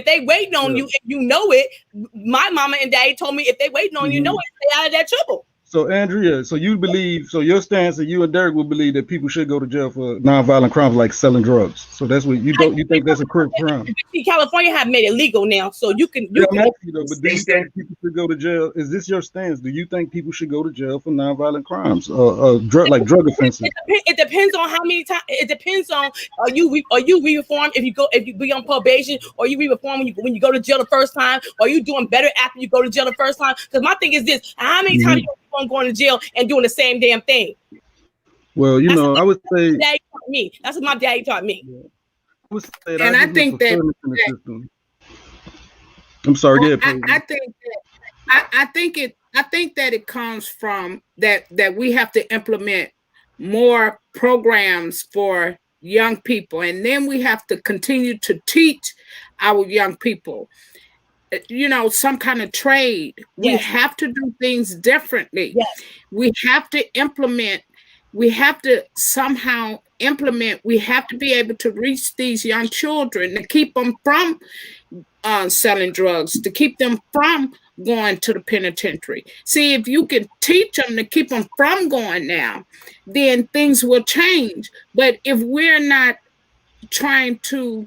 they waiting on you, and you know it, my mama and daddy told me if they waiting on you, know it, stay out of that trouble. So Andrea, your stance that you and Derrick will believe that people should go to jail for nonviolent crimes like selling drugs. So that's what you think that's a crime. California have made it legal now, so you can. But do you think people should go to jail? Is this your stance? Do you think people should go to jail for nonviolent crimes, drug offenses? It depends on how many times. It depends on are you re-reformed if you be on probation, or you re-reformed when you go to jail the first time, or are you doing better after you go to jail the first time? Because my thing is this: how many times you going to jail and doing the same damn thing? Well, I would say daddy taught me. That's what my daddy taught me. And I think that I'm sorry. Well, I think that it comes from that we have to implement more programs for young people, and then we have to continue to teach our young people some kind of trade. We have to do things differently. We have to implement. We have to somehow implement. We have to be able to reach these young children to keep them from selling drugs, to keep them from going to the penitentiary. See, if you can teach them to keep them from going now, then things will change. But if we're not trying to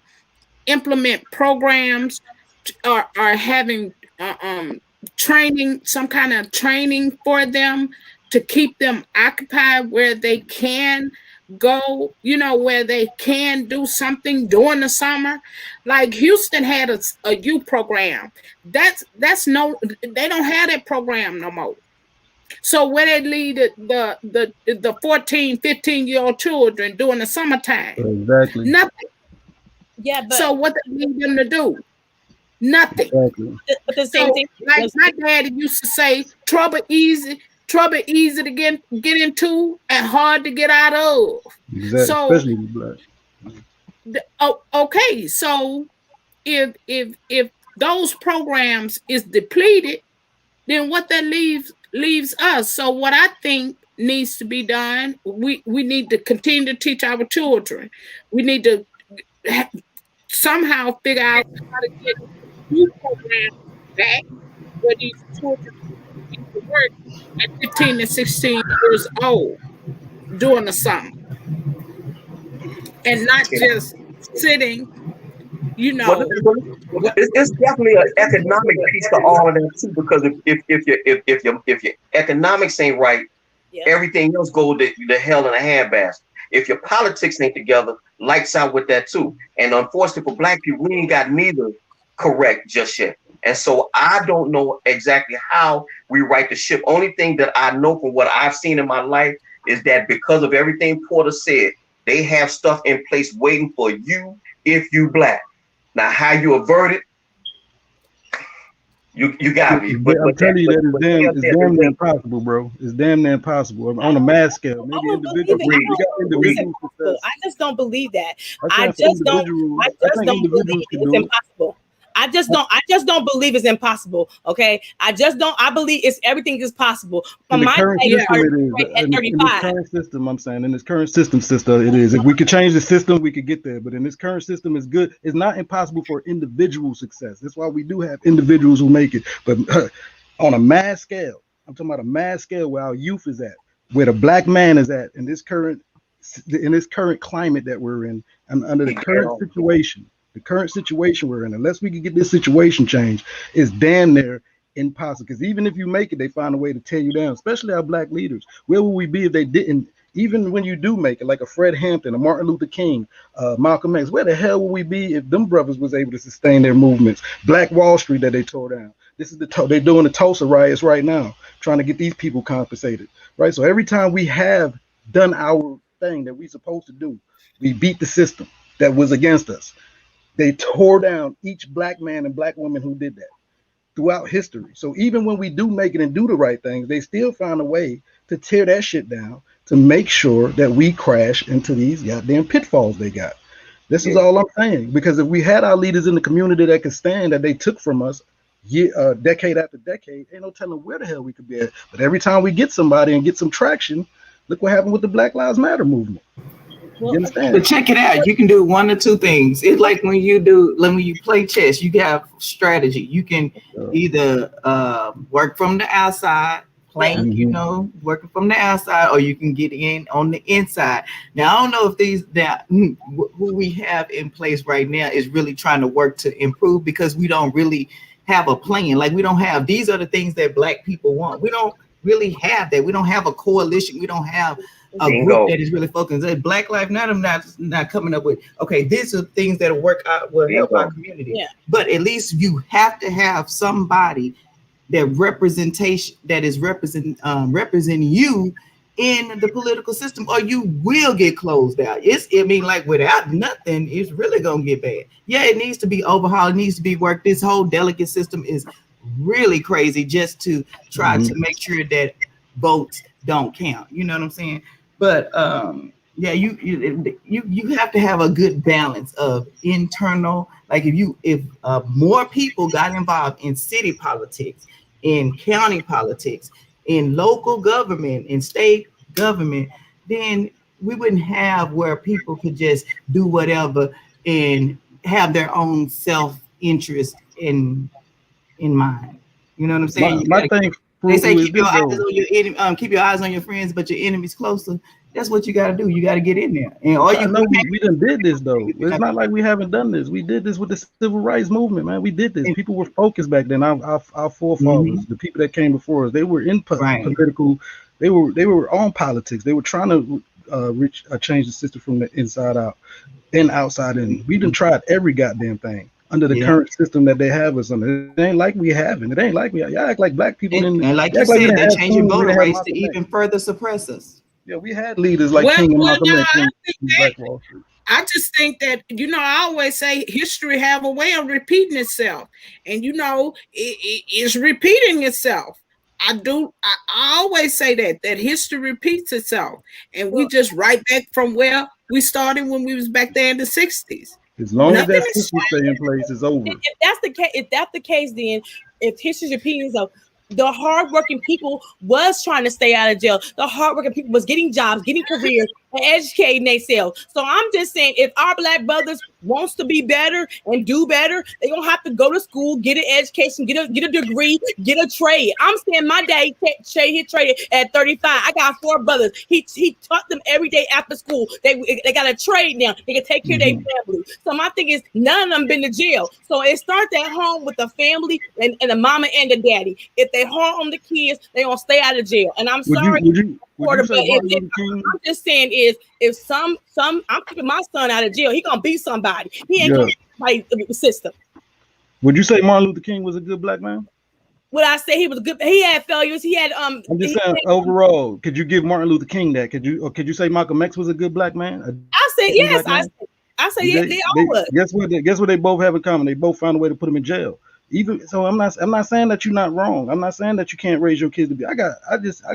implement programs or having training, some kind of training for them to keep them occupied where they can go, where they can do something during the summer. Like Houston had a youth program. They don't have that program no more. So where they lead the 14, 15-year-old children during the summertime? Exactly. Nothing. Yeah, but so what they need them to do? Nothing. Exactly. But the same thing. Like my daddy used to say, trouble easy to get into and hard to get out of. Exactly. So, especially with black. Okay. So if those programs is depleted, then what that leaves us. So what I think needs to be done, we need to continue to teach our children. We need to somehow figure out how to get new programs back where these children can work at 15 to 16 years old during the summer. And not just sitting, you Well, know. it's definitely an economic piece to all of that too, because if your economics ain't right, everything else goes to hell in a handbasket. If your politics ain't together, lights out with that too. And unfortunately for Black people, we ain't got neither correct just yet. And so I don't know exactly how we right the ship. Only thing that I know from what I've seen in my life is that because of everything Porter said, they have stuff in place waiting for you if you Black. Now, how you avert it, you got me. But I'm telling you that it's damn near impossible, bro. It's damn near impossible on a mass scale. Maybe individual success. I just don't believe that. I just don't believe it's impossible. I just don't believe it's impossible. Okay. I believe everything is possible. In the current system, I'm saying, in this current system, sister, it is. If we could change the system, we could get there. But in this current system, it's good. It's not impossible for individual success. That's why we do have individuals who make it. But on a mass scale, I'm talking about a mass scale where our youth is at, where the Black man is at in this current climate that we're in, and under the current situation. The current situation we're in, unless we can get this situation changed, is damn near impossible. Because even if you make it, they find a way to tear you down, especially our Black leaders. Where would we be if they didn't? Even when you do make it, like a Fred Hampton, a Martin Luther King, Malcolm X, where the hell would we be if them brothers was able to sustain their movements? Black Wall Street that they tore down. This is they're doing the Tulsa riots right now, trying to get these people compensated, right? So every time we have done our thing that we're supposed to do, we beat the system that was against us. They tore down each Black man and Black woman who did that throughout history. So even when we do make it and do the right things, they still find a way to tear that shit down to make sure that we crash into these goddamn pitfalls they got. This is all I'm saying. Because if we had our leaders in the community that could stand that they took from us decade after decade, ain't no telling where the hell we could be at. But every time we get somebody and get some traction, look what happened with the Black Lives Matter movement. You understand? But check it out. You can do one or two things. It's like when you play chess, you have strategy. You can either work from the outside, playing, working from the outside, or you can get in on the inside. Now, I don't know if who we have in place right now is really trying to work to improve, because we don't really have a plan. Like, we don't have, these are the things that Black people want. We don't really have that. We don't have a coalition. We don't have a group that is really focused. Black Lives Matter not coming up with, okay, these are things that will help our community. Yeah. But at least you have to have somebody that is representing you in the political system, or you will get closed out. Like, without nothing, it's really gonna get bad. Yeah, it needs to be overhauled, it needs to be worked. This whole delegate system is really crazy, just to try to make sure that votes don't count. You know what I'm saying? But you have to have a good balance of internal. Like, if more people got involved in city politics, in county politics, in local government, in state government, then we wouldn't have where people could just do whatever and have their own self-interest in mind. You know what I'm saying? They say keep your eyes on your enemy, keep your eyes on your friends, but your enemies closer. That's what you got to do. You got to get in there. And we done did this though. It's not like we haven't done this. We did this with the civil rights movement, man. We did this. People were focused back then. Our forefathers, the people that came before us, they were in political. They were on politics. They were trying to change the system from the inside out and outside in. We done tried every goddamn thing under the current system that they have us under. It ain't like we haven't. It ain't like y'all act like Black people. And like you said, they're changing voter rights to even further suppress us. Yeah, we had leaders like King and Malcolm X. I just think that, I always say history have a way of repeating itself. And, it's repeating itself. I always say that history repeats itself. And we just right back from where we started when we was back there in the 60s. As long as that system stay in place, it's over. If that's the case, then if history's repeating itself, the hardworking people was trying to stay out of jail. The hardworking people was getting jobs, getting careers, and educating themselves. So I'm just saying, if our black brothers wants to be better and do better, they gonna have to go to school, get an education, get a degree, get a trade. I'm saying my daddy he traded at 35. I got 4 brothers. He taught them every day after school. They got a trade now. They can take care of their family. So my thing is, none of them been to jail. So it starts at home with the family and the mama and the daddy. If they hard on the kids, they gonna stay out of jail. And I'm sorry. I'm just saying is, if some I'm keeping my son out of jail, he gonna beat somebody. He ain't gonna fight the system. Would you say Martin Luther King was a good black man? Would I say he was good? He had failures. He had I'm just saying overall. Could you give Martin Luther King that? Could you say Malcolm X was a good black man? I said yes. I said yes. They all was. Guess what they both have in common? They both found a way to put him in jail. Even so, I'm not saying that you're not wrong. I'm not saying that you can't raise your kids to be. I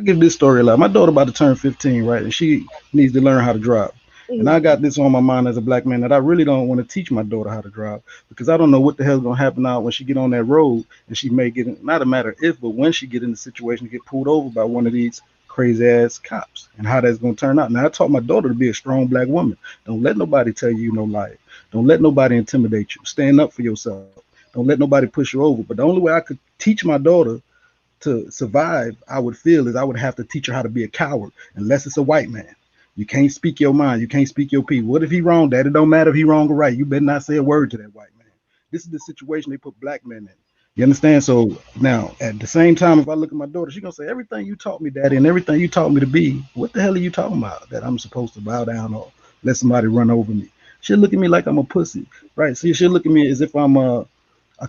give this story a lot. My daughter about to turn 15, right, and she needs to learn how to drive. And I got this on my mind as a black man, that I really don't want to teach my daughter how to drive, because I don't know what the hell's gonna happen now when she get on that road, and she may get in, not a matter if, but when she get in the situation to get pulled over by one of these crazy ass cops, and how that's gonna turn out. Now I taught my daughter to be a strong black woman. Don't let nobody tell you no lie. Don't let nobody intimidate you. Stand up for yourself. Don't let nobody push you over. But the only way I could teach my daughter to survive, I would feel, is I would have to teach her how to be a coward, unless it's a white man. You can't speak your mind. You can't speak your piece. What if he wrong, Dad? It don't matter if he wrong or right. You better not say a word to that white man. This is the situation they put black men in. You understand? So now, at the same time, if I look at my daughter, she's going to say, everything you taught me, Daddy, and everything you taught me to be, what the hell are you talking about? That I'm supposed to bow down or let somebody run over me. She'll look at me like I'm a pussy, right? So she'll look at me as if I'm a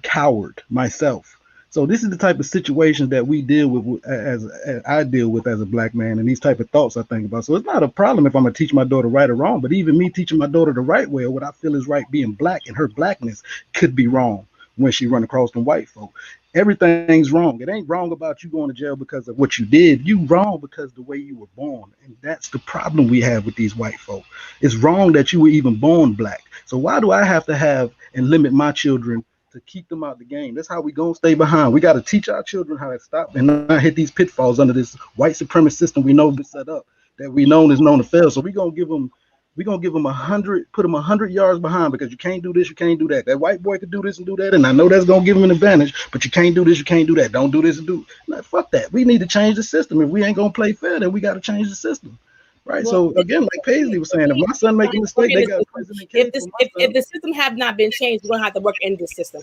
coward myself. So this is the type of situation that we deal with, as I deal with as a black man, and these type of thoughts I think about. So it's not a problem if I'm gonna teach my daughter right or wrong, but even me teaching my daughter the right way, or what I feel is right, being black, and her blackness could be wrong when she run across them white folk. Everything's wrong. It ain't wrong about you going to jail because of what you did. You wrong because the way you were born. And that's the problem we have with these white folk. It's wrong that you were even born black. So why do I have to have and limit my children to keep them out the game? That's how we gonna stay behind. We got to teach our children how to stop and not hit these pitfalls under this white supremacist system we know is set up, that we know is known to fail. So we're gonna give them 100, put them 100 yards behind, because you can't do this, you can't do that. That white boy could do this and do that, and I know that's gonna give him an advantage, but you can't do this, you can't do that. Don't do this and do. Nah, fuck that. We need to change the system. If we ain't gonna play fair, then we got to change the system. Right. Well, so again, like Paisley was saying, if my son make a mistake, they got prison. If the system have not been changed, we're gonna have to work in this system.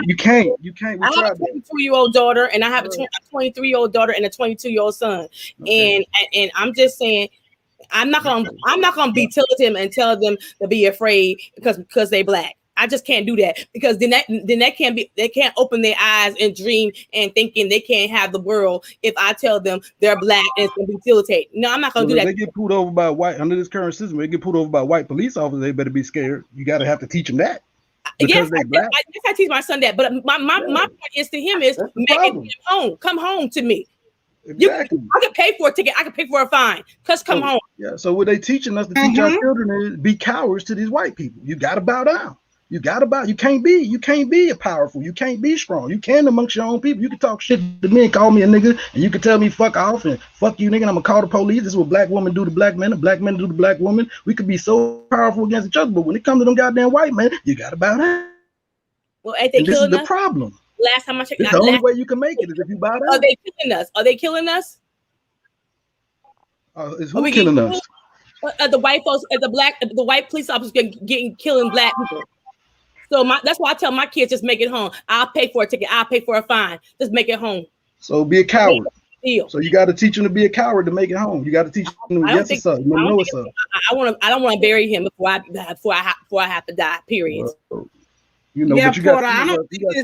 You can't. I have a 22-year-old daughter, and I have a 23-year-old daughter and a 22-year-old son. Okay. And I'm just saying, I'm not gonna be telling them and tell them to be afraid because they black. I just can't do that, because then they can't open their eyes and dream and thinking they can't have the world if I tell them they're black and it's gonna be facilitated. No, I'm not gonna do that. They get pulled over by white under this current system. They get pulled over by white police officers. They better be scared. You gotta have to teach them that. Yes, I teach my son that. But my point is to him is make it home. Come home to me. Exactly. I can pay for a ticket. I can pay for a fine. Cause come home. Yeah. So what they teaching us to teach our children is be cowards to these white people. You gotta bow down. You can't be powerful. You can't be strong. You can amongst your own people. You can talk shit to me and call me a nigga, and you can tell me fuck off and fuck you, nigga, and I'm gonna call the police. This is what black women do to black men, and black men do to black women. We could be so powerful against each other, but when it comes to them goddamn white men, you gotta bow down. Well, ain't they killing us? This is the problem. Last time I checked, the only way you can make it is if you bow down. Are they killing us? Are they killing us? Is who killing us? The white folks, the white police officers killing black people. So that's why I tell my kids, just make it home. I'll pay for a ticket. I'll pay for a fine. Just make it home. So be a coward. So you got to teach them to be a coward to make it home. You got to teach them. Yes, it's up. No, it's up. I don't want to bury him before I have to die. Period. You know, but you got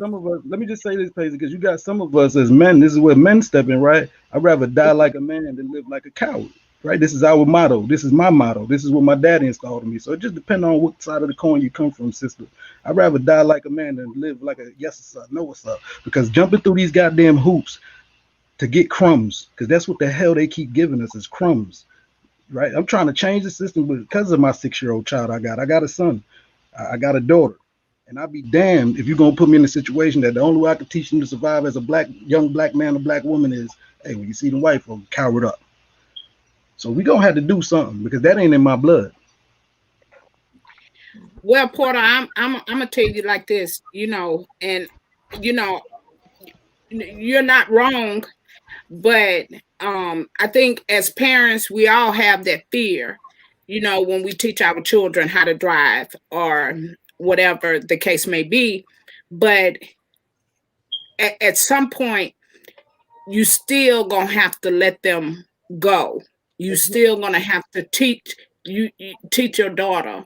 some of us. Let me just say this, Paisley, because you got some of us as men. This is where men step in, right? I'd rather die like a man than live like a coward. Right, this is our motto. This is my motto. This is what my daddy installed in me. So it just depends on what side of the coin you come from, sister. I'd rather die like a man than live like a yes sir, no what's up. Because jumping through these goddamn hoops to get crumbs, because that's what the hell they keep giving us is crumbs. Right? I'm trying to change the system, but because of my 6-year-old child I got a son, I got a daughter, and I'd be damned if you're gonna put me in a situation that the only way I can teach them to survive as a young black man or black woman is, hey, when you see the white folk, coward up. So we gonna have to do something because that ain't in my blood. Well, Porter, I'm gonna tell you like this, and you're not wrong, but I think as parents we all have that fear, when we teach our children how to drive or whatever the case may be. But at some point, you still gonna have to let them go. You still gonna have to teach your daughter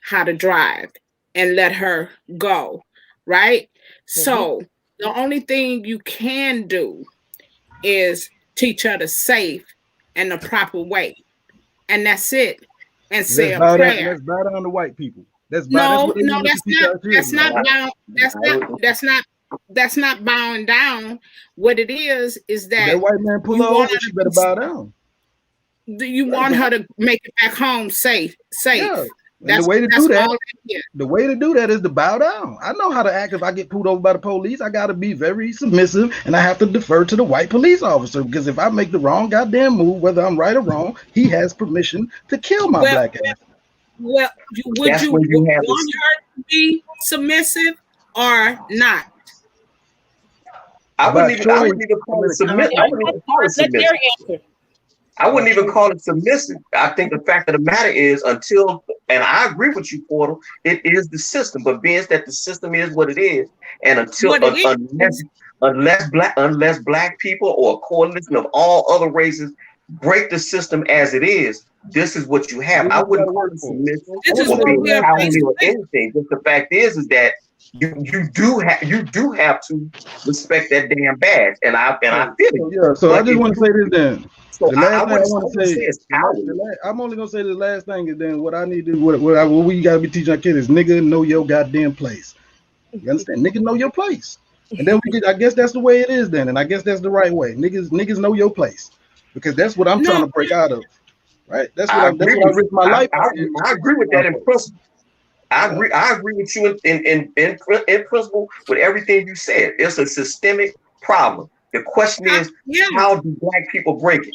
how to drive and let her go, right? So the only thing you can do is teach her the safe and the proper way, and that's it. And say a prayer. Let's bow down to white people. That's not bowing down. What it is that white man pull over, she better bow down. You want her to make it back home safe. Yeah. The way to do that is to bow down. I know how to act if I get pulled over by the police. I got to be very submissive, and I have to defer to the white police officer because if I make the wrong goddamn move, whether I'm right or wrong, he has permission to kill my black ass. Well, would you want her to be submissive or not? I wouldn't even call it submissive. I wouldn't even call it submissive. I think the fact of the matter is and I agree with you, Portal, it is the system. But being that the system is what it is, and unless black people or a coalition of all other races break the system as it is, this is what you have. I wouldn't call it submissive or being cowardly or anything. But the fact is that you do have to respect that damn badge, and I feel it. Yeah. So I just want to say this then. So the last thing I want to say is I'm only gonna say the last thing is then what I need to what we gotta be teaching our kids is nigga know your goddamn place. You understand? Nigga know your place. And then I guess that's the way it is then, and I guess that's the right way. Niggas know your place. Because that's what I'm trying to break out of. Right? That's what I risk my life. I agree with that in principle. I agree with you in principle with everything you said. It's a systemic problem. The question is, how do black people break it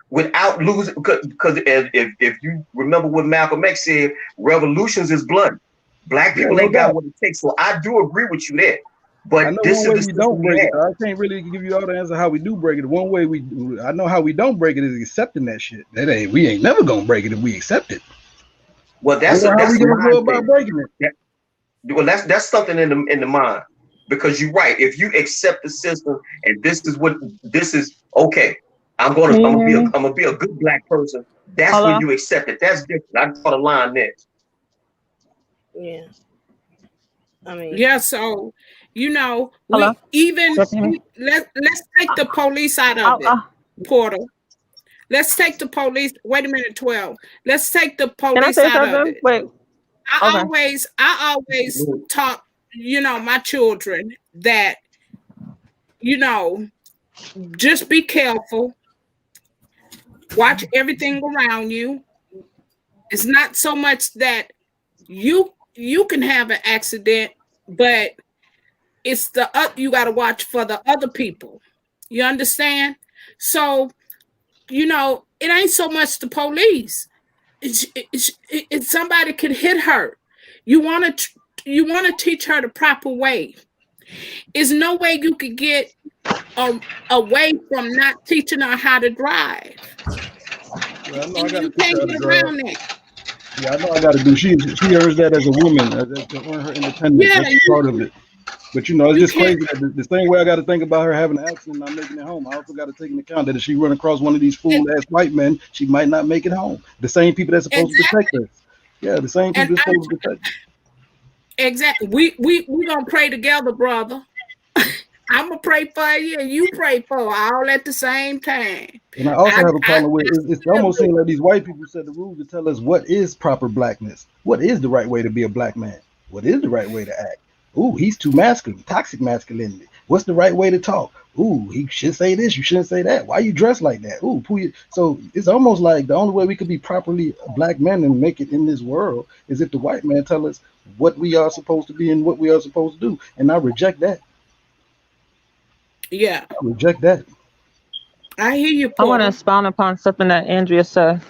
without losing? Because if you remember what Malcolm X said, revolutions is bloody. Black people ain't got what it takes. So I do agree with you there. But this is we don't break it. I can't really give you all the answer how we do break it. One way I know how we don't break it is accepting that shit. We ain't never gonna break it if we accept it. Well, that's how we gonna go about breaking it. Well, that's something in the mind, because you're right. If you accept the system and this is okay, I'm gonna be a good black person. That's when you accept it. That's different. I draw the line there. Yeah. I mean, yeah. So let's take the police out of it, Portal. Let's take the police. Wait a minute, 12. Let's take the police out of it. Wait. I always talk, my children that, just be careful. Watch everything around you. It's not so much that you can have an accident, but it's you got to watch for the other people. You understand? So, it ain't so much the police. It's somebody could hit her. You want to teach her the proper way. There's no way you could get away from not teaching her how to drive. Well, you can't get around that. Yeah, I know I got to do. She earns that as a woman to earn her independence. Yeah, that's part of it. But it's just crazy that the same way I got to think about her having an accident and not making it home, I also got to take into account that if she run across one of these fool-ass white men, she might not make it home. The same people that's supposed to protect her. Yeah, the same people that's supposed to protect her. Exactly. We gonna pray together, brother. I'm gonna pray for you, and you pray for her all at the same time. And I also have a problem with it's almost seems like these white people set the rules to tell us what is proper blackness. What is the right way to be a black man? What is the right way to act? Ooh, he's too masculine, toxic masculinity. What's the right way to talk? Ooh, he should say this, you shouldn't say that. Why you dress like that? Ooh, so it's almost like the only way we could be properly black men and make it in this world is if the white man tell us what we are supposed to be and what we are supposed to do. And I reject that. Yeah. I reject that. I hear you, I want to Porter. expound upon something that Andrea said.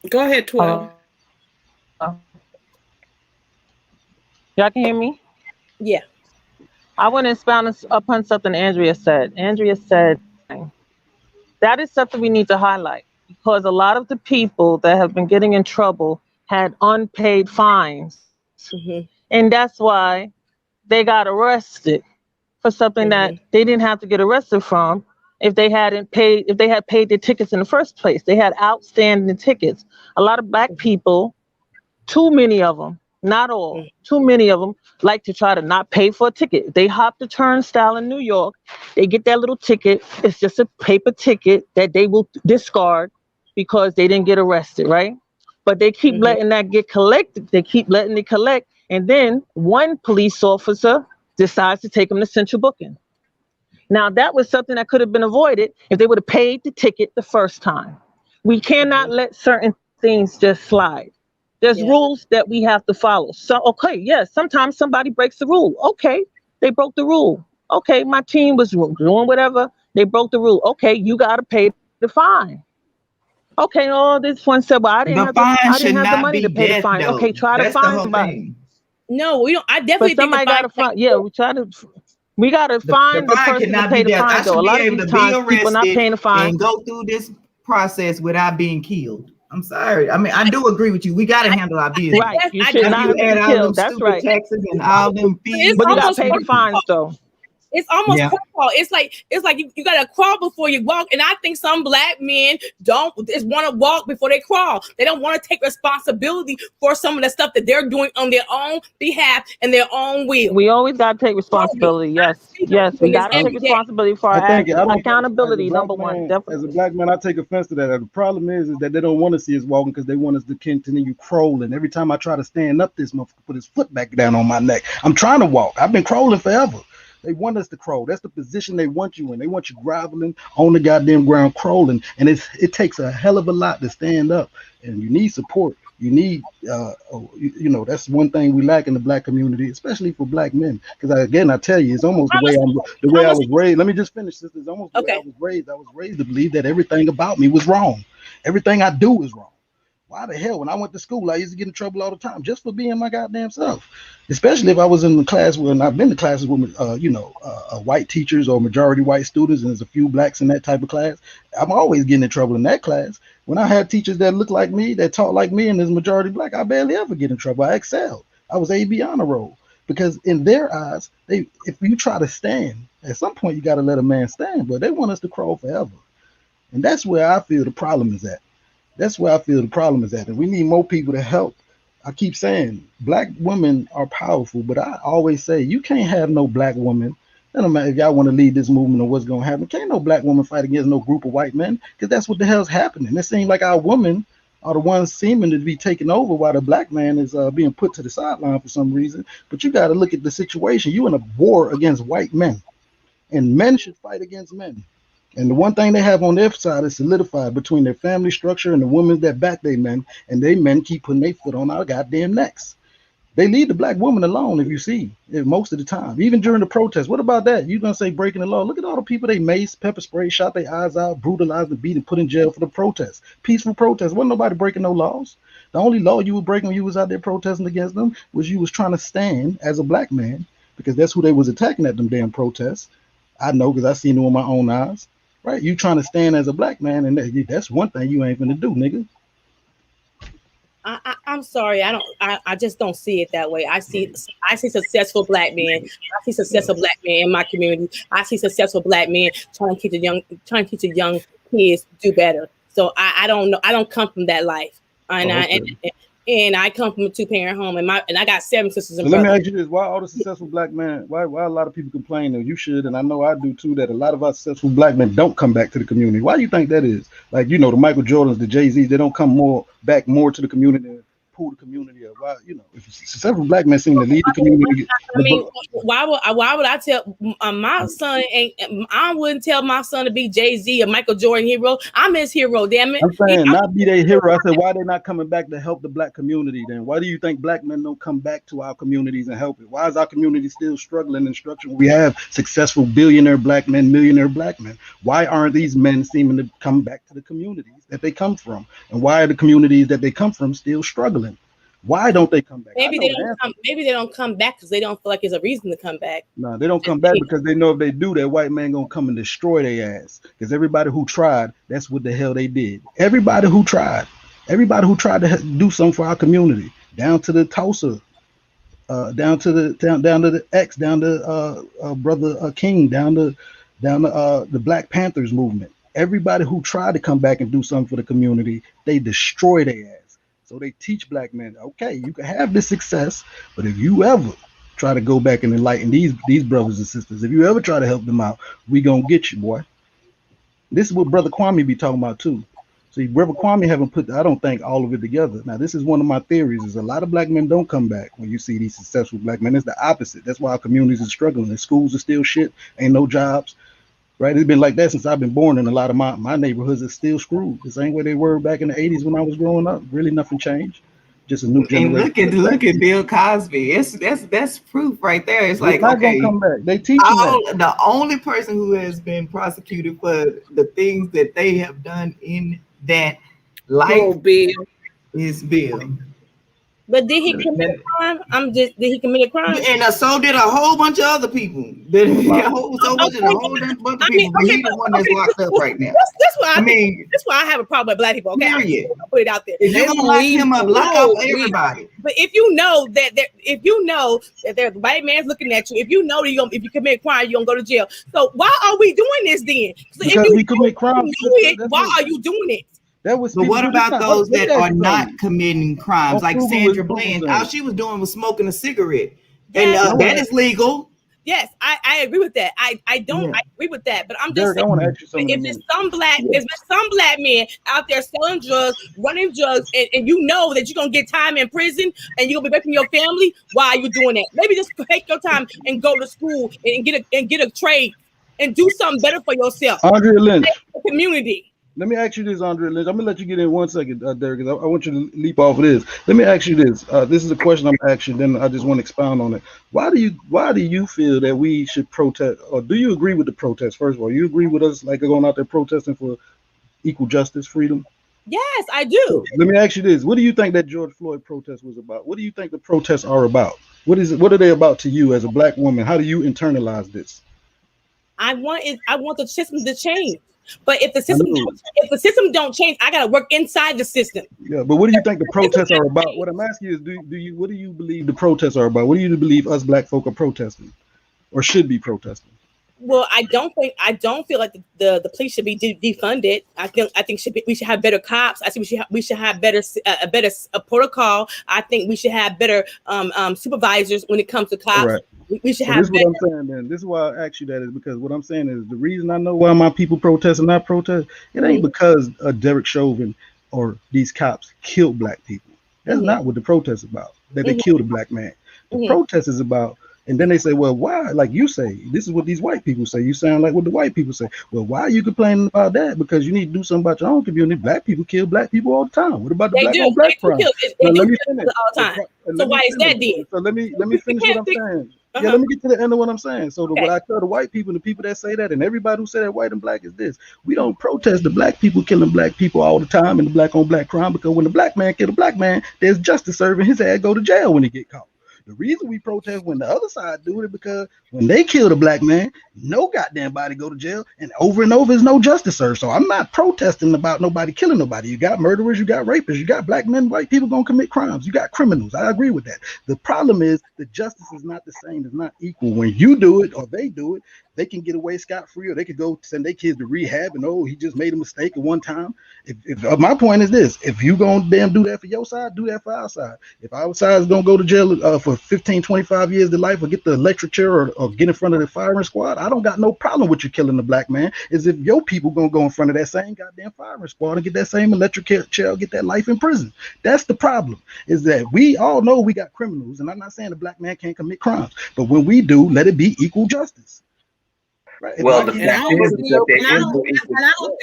Go ahead, 12. Y'all can hear me? Yeah. I want to expound upon something Andrea said. Andrea said that is something we need to highlight, because a lot of the people that have been getting in trouble had unpaid fines. Mm-hmm. And that's why they got arrested for something that they didn't have to get arrested from if they had paid their tickets in the first place. They had outstanding tickets. A lot of black people, too many of them, not all, too many of them like to try to not pay for a ticket. They hop the turnstile in New York, they get that little ticket. It's just a paper ticket that they will discard because they didn't get arrested, right? But they keep letting that get collected. They keep letting it collect. And then one police officer decides to take them to central booking. Now, that was something that could have been avoided if they would have paid the ticket the first time. We cannot let certain things just slide. There's rules that we have to follow. So, okay, yes, sometimes somebody breaks the rule. Okay, they broke the rule. Okay, my team was doing whatever. They broke the rule. Okay, you got to pay the fine. Okay, this one said, well, I didn't have the money to pay the fine. Though. Okay, try to find somebody. No, we don't. I definitely think somebody got to find. Yeah, we got to find the person to pay the fine. Though a lot of these times, people not paying the fine and go through this process without being killed. I'm sorry. I mean, I do agree with you. We got to handle our business. Right. You should not be killed. That's right. Taxes and all them fees. But you got to pay the fines, though. It's almost crawl. It's like you gotta crawl before you walk. And I think some black men don't just want to walk before they crawl. They don't want to take responsibility for some of the stuff that they're doing on their own behalf and their own will. We always gotta take responsibility. Yes, we gotta take responsibility for our accountability. Number one, definitely. As a black man, I take offense to that. The problem is that they don't want to see us walking because they want us to continue crawling. Every time I try to stand up, this motherfucker put his foot back down on my neck. I'm trying to walk. I've been crawling forever. They want us to crawl. That's the position they want you in. They want you groveling on the goddamn ground, crawling. And it takes a hell of a lot to stand up. And you need support. You need, that's one thing we lack in the black community, especially for black men. Because I tell you, it's almost the way I was raised. Let me just finish this. It's almost the way I was raised. I was raised to believe that everything about me was wrong. Everything I do is wrong. Why the hell? When I went to school, I used to get in trouble all the time just for being my goddamn self. Especially if I was in the class where, and I've been to classes with, white teachers or majority white students, and there's a few blacks in that type of class. I'm always getting in trouble in that class. When I had teachers that looked like me, that taught like me, and there's majority black, I barely ever get in trouble. I excelled. I was AB honor roll. Because in their eyes, if you try to stand, at some point you got to let a man stand, but they want us to crawl forever. And that's where I feel the problem is at. And we need more people to help. I keep saying black women are powerful, but I always say you can't have no black woman. It doesn't matter if y'all want to lead this movement or what's going to happen. Can't no black woman fight against no group of white men, because that's what the hell's happening. It seems like our women are the ones seeming to be taking over while the black man is being put to the sideline for some reason. But you got to look at the situation. You're in a war against white men, and men should fight against men. And the one thing they have on their side is solidified between their family structure and the women that back their men, and they men keep putting their foot on our goddamn necks. They leave the black woman alone, if you see, most of the time, even during the protests. What about that? You're going to say breaking the law. Look at all the people they maced, pepper spray, shot their eyes out, brutalized and beat and put in jail for the protests. Peaceful protests. Wasn't nobody breaking no laws. The only law you were breaking when you was out there protesting against them was you was trying to stand as a black man, because that's who they was attacking at them damn protests. I know, because I seen them with my own eyes. Right, you trying to stand as a black man, and that's one thing you ain't gonna do, nigga. I'm sorry, I just don't see it that way. I see successful black men. I see successful black men in my community. I see successful black men trying to teach the young kids do better. So I don't know. I don't come from that life, and I come from a 2-parent home, and I got 7 sisters and brothers. Let me ask you this: why all the successful black men? Why a lot of people complain, and you should, and I know I do too, that a lot of our successful black men don't come back to the community? Why do you think that is? Like, the Michael Jordans, the Jay-Z's, they don't come back more to the community pull the community up? Why, if several black men seem to lead the community. I mean, why would I tell my son? I wouldn't tell my son to be Jay-Z or Michael Jordan hero. I'm his hero, damn it. I'm saying not be their hero. I said, why they not coming back to help the black community then? Why do you think black men don't come back to our communities and help it? Why is our community still struggling and structuring? We have successful billionaire black men, millionaire black men. Why aren't these men seeming to come back to the communities that they come from? And why are the communities that they come from still struggling? Why don't they come back? Maybe they don't come back because they don't feel like there's a reason to come back. No, they don't come back because they know if they do, that white man gonna come and destroy their ass. Because everybody who tried, that's what the hell they did. Everybody who tried to do something for our community, down to the Tulsa, down to the X, down to Brother King, down to the Black Panthers movement. Everybody who tried to come back and do something for the community, they destroy their ass. So they teach black men, okay, you can have this success, but if you ever try to go back and enlighten these brothers and sisters, if you ever try to help them out, we gonna get you, boy. This is what Brother Kwame be talking about too. See, Brother Kwame haven't put, I don't think, all of it together. Now, this is one of my theories, is a lot of black men don't come back when you see these successful black men. It's the opposite. That's why our communities are struggling. The schools are still shit, ain't no jobs. Right, it's been like that since I've been born, and a lot of my neighborhoods are still screwed the same way they were back in the 80s when I was growing up. Really, nothing changed. Just a new generation. And look at Bill Cosby. That's proof right there. It's like, not okay, gonna come back. They teach that. The only person who has been prosecuted for the things that they have done in that life is Bill. But did he commit a crime? Did he commit a crime? And so did a whole bunch of other people. But he's the one that's locked up right now. That's why I mean. That's why I have a problem with black people. Okay, I'll put it out there. If they're gonna lock him up, lock up everybody. But if you know that the white man's looking at you, if you know that if you commit a crime, you're gonna go to jail. So why are we doing this then? Because we commit crimes. Why are you doing it? But what about those that are not committing crimes, like Sandra Bland? All she was doing was smoking a cigarette, and that is legal. Yes, I agree with that. I agree with that, but I'm just Derrick, saying, if there's some black men out there selling drugs, running drugs, and you know that you're gonna get time in prison and you're gonna be back from your family, why are you doing that? Maybe just take your time and go to school and get a trade and do something better for yourself. Andrea Lynch, community. Let me ask you this, Andrea Lynch. I'm gonna let you get in 1 second, Derrick, because I want you to leap off of this. Let me ask you this. This is a question I'm asking, then I just want to expound on it. Why do you feel that we should protest, or do you agree with the protest? First of all, you agree with us like going out there protesting for equal justice, freedom? Yes, I do. So, let me ask you this. What do you think that George Floyd protest was about? What do you think the protests are about? What is it? What are they about to you as a black woman? How do you internalize this? I want the system to change. But if the system don't change, I gotta work inside the system. Yeah, but what do you think the protests are about? What I'm asking you is, what do you believe the protests are about? What do you believe us black folk are protesting, or should be protesting? Well, I don't feel like the police should be defunded. I think we should have better cops. I think we should have better protocol. I think we should have better supervisors when it comes to cops. Right. We should have. This is what I'm saying. Then this is why I asked you that, is because what I'm saying is the reason I know why my people protest and not protest. It ain't because Derrick Chauvin or these cops killed black people. That's not what the protest is about. That they killed a black man. The protest is about. And then they say, well, why? Like you say, this is what these white people say. You sound like what the white people say. Well, why are you complaining about that? Because you need to do something about your own community. Black people kill black people all the time. What about the black on black crime? Let me finish. All the time. So why is that then? So let me finish what I'm saying. Yeah, let me get to the end of what I'm saying. So what I tell the white people, the people that say that, and everybody who say that white and black is this: we don't protest the black people killing black people all the time and the black on black crime, because when the black man kill a black man, there's justice serving. His ass go to jail when he get caught. The reason we protest when the other side do it is because when they kill the black man, no goddamn body go to jail, and over is no justice served. So I'm not protesting about nobody killing nobody. You got murderers, you got rapists, you got black men, white people gonna commit crimes. You got criminals. I agree with that. The problem is the justice is not the same. It's not equal. When you do it or they do it, they can get away scot-free, or they could go send their kids to rehab and he just made a mistake at one time. If my point is this: if you gonna damn do that for your side, do that for our side. If our side is gonna go to jail for 15, 25 years to life, or get the electric chair, or get in front of the firing squad, I don't got no problem with you killing the black man. Is if your people gonna go in front of that same goddamn firing squad and get that same electric chair, get that life in prison. That's the problem. Is that we all know we got criminals, and I'm not saying the black man can't commit crimes, but when we do, let it be equal justice. Right? Well, and I don't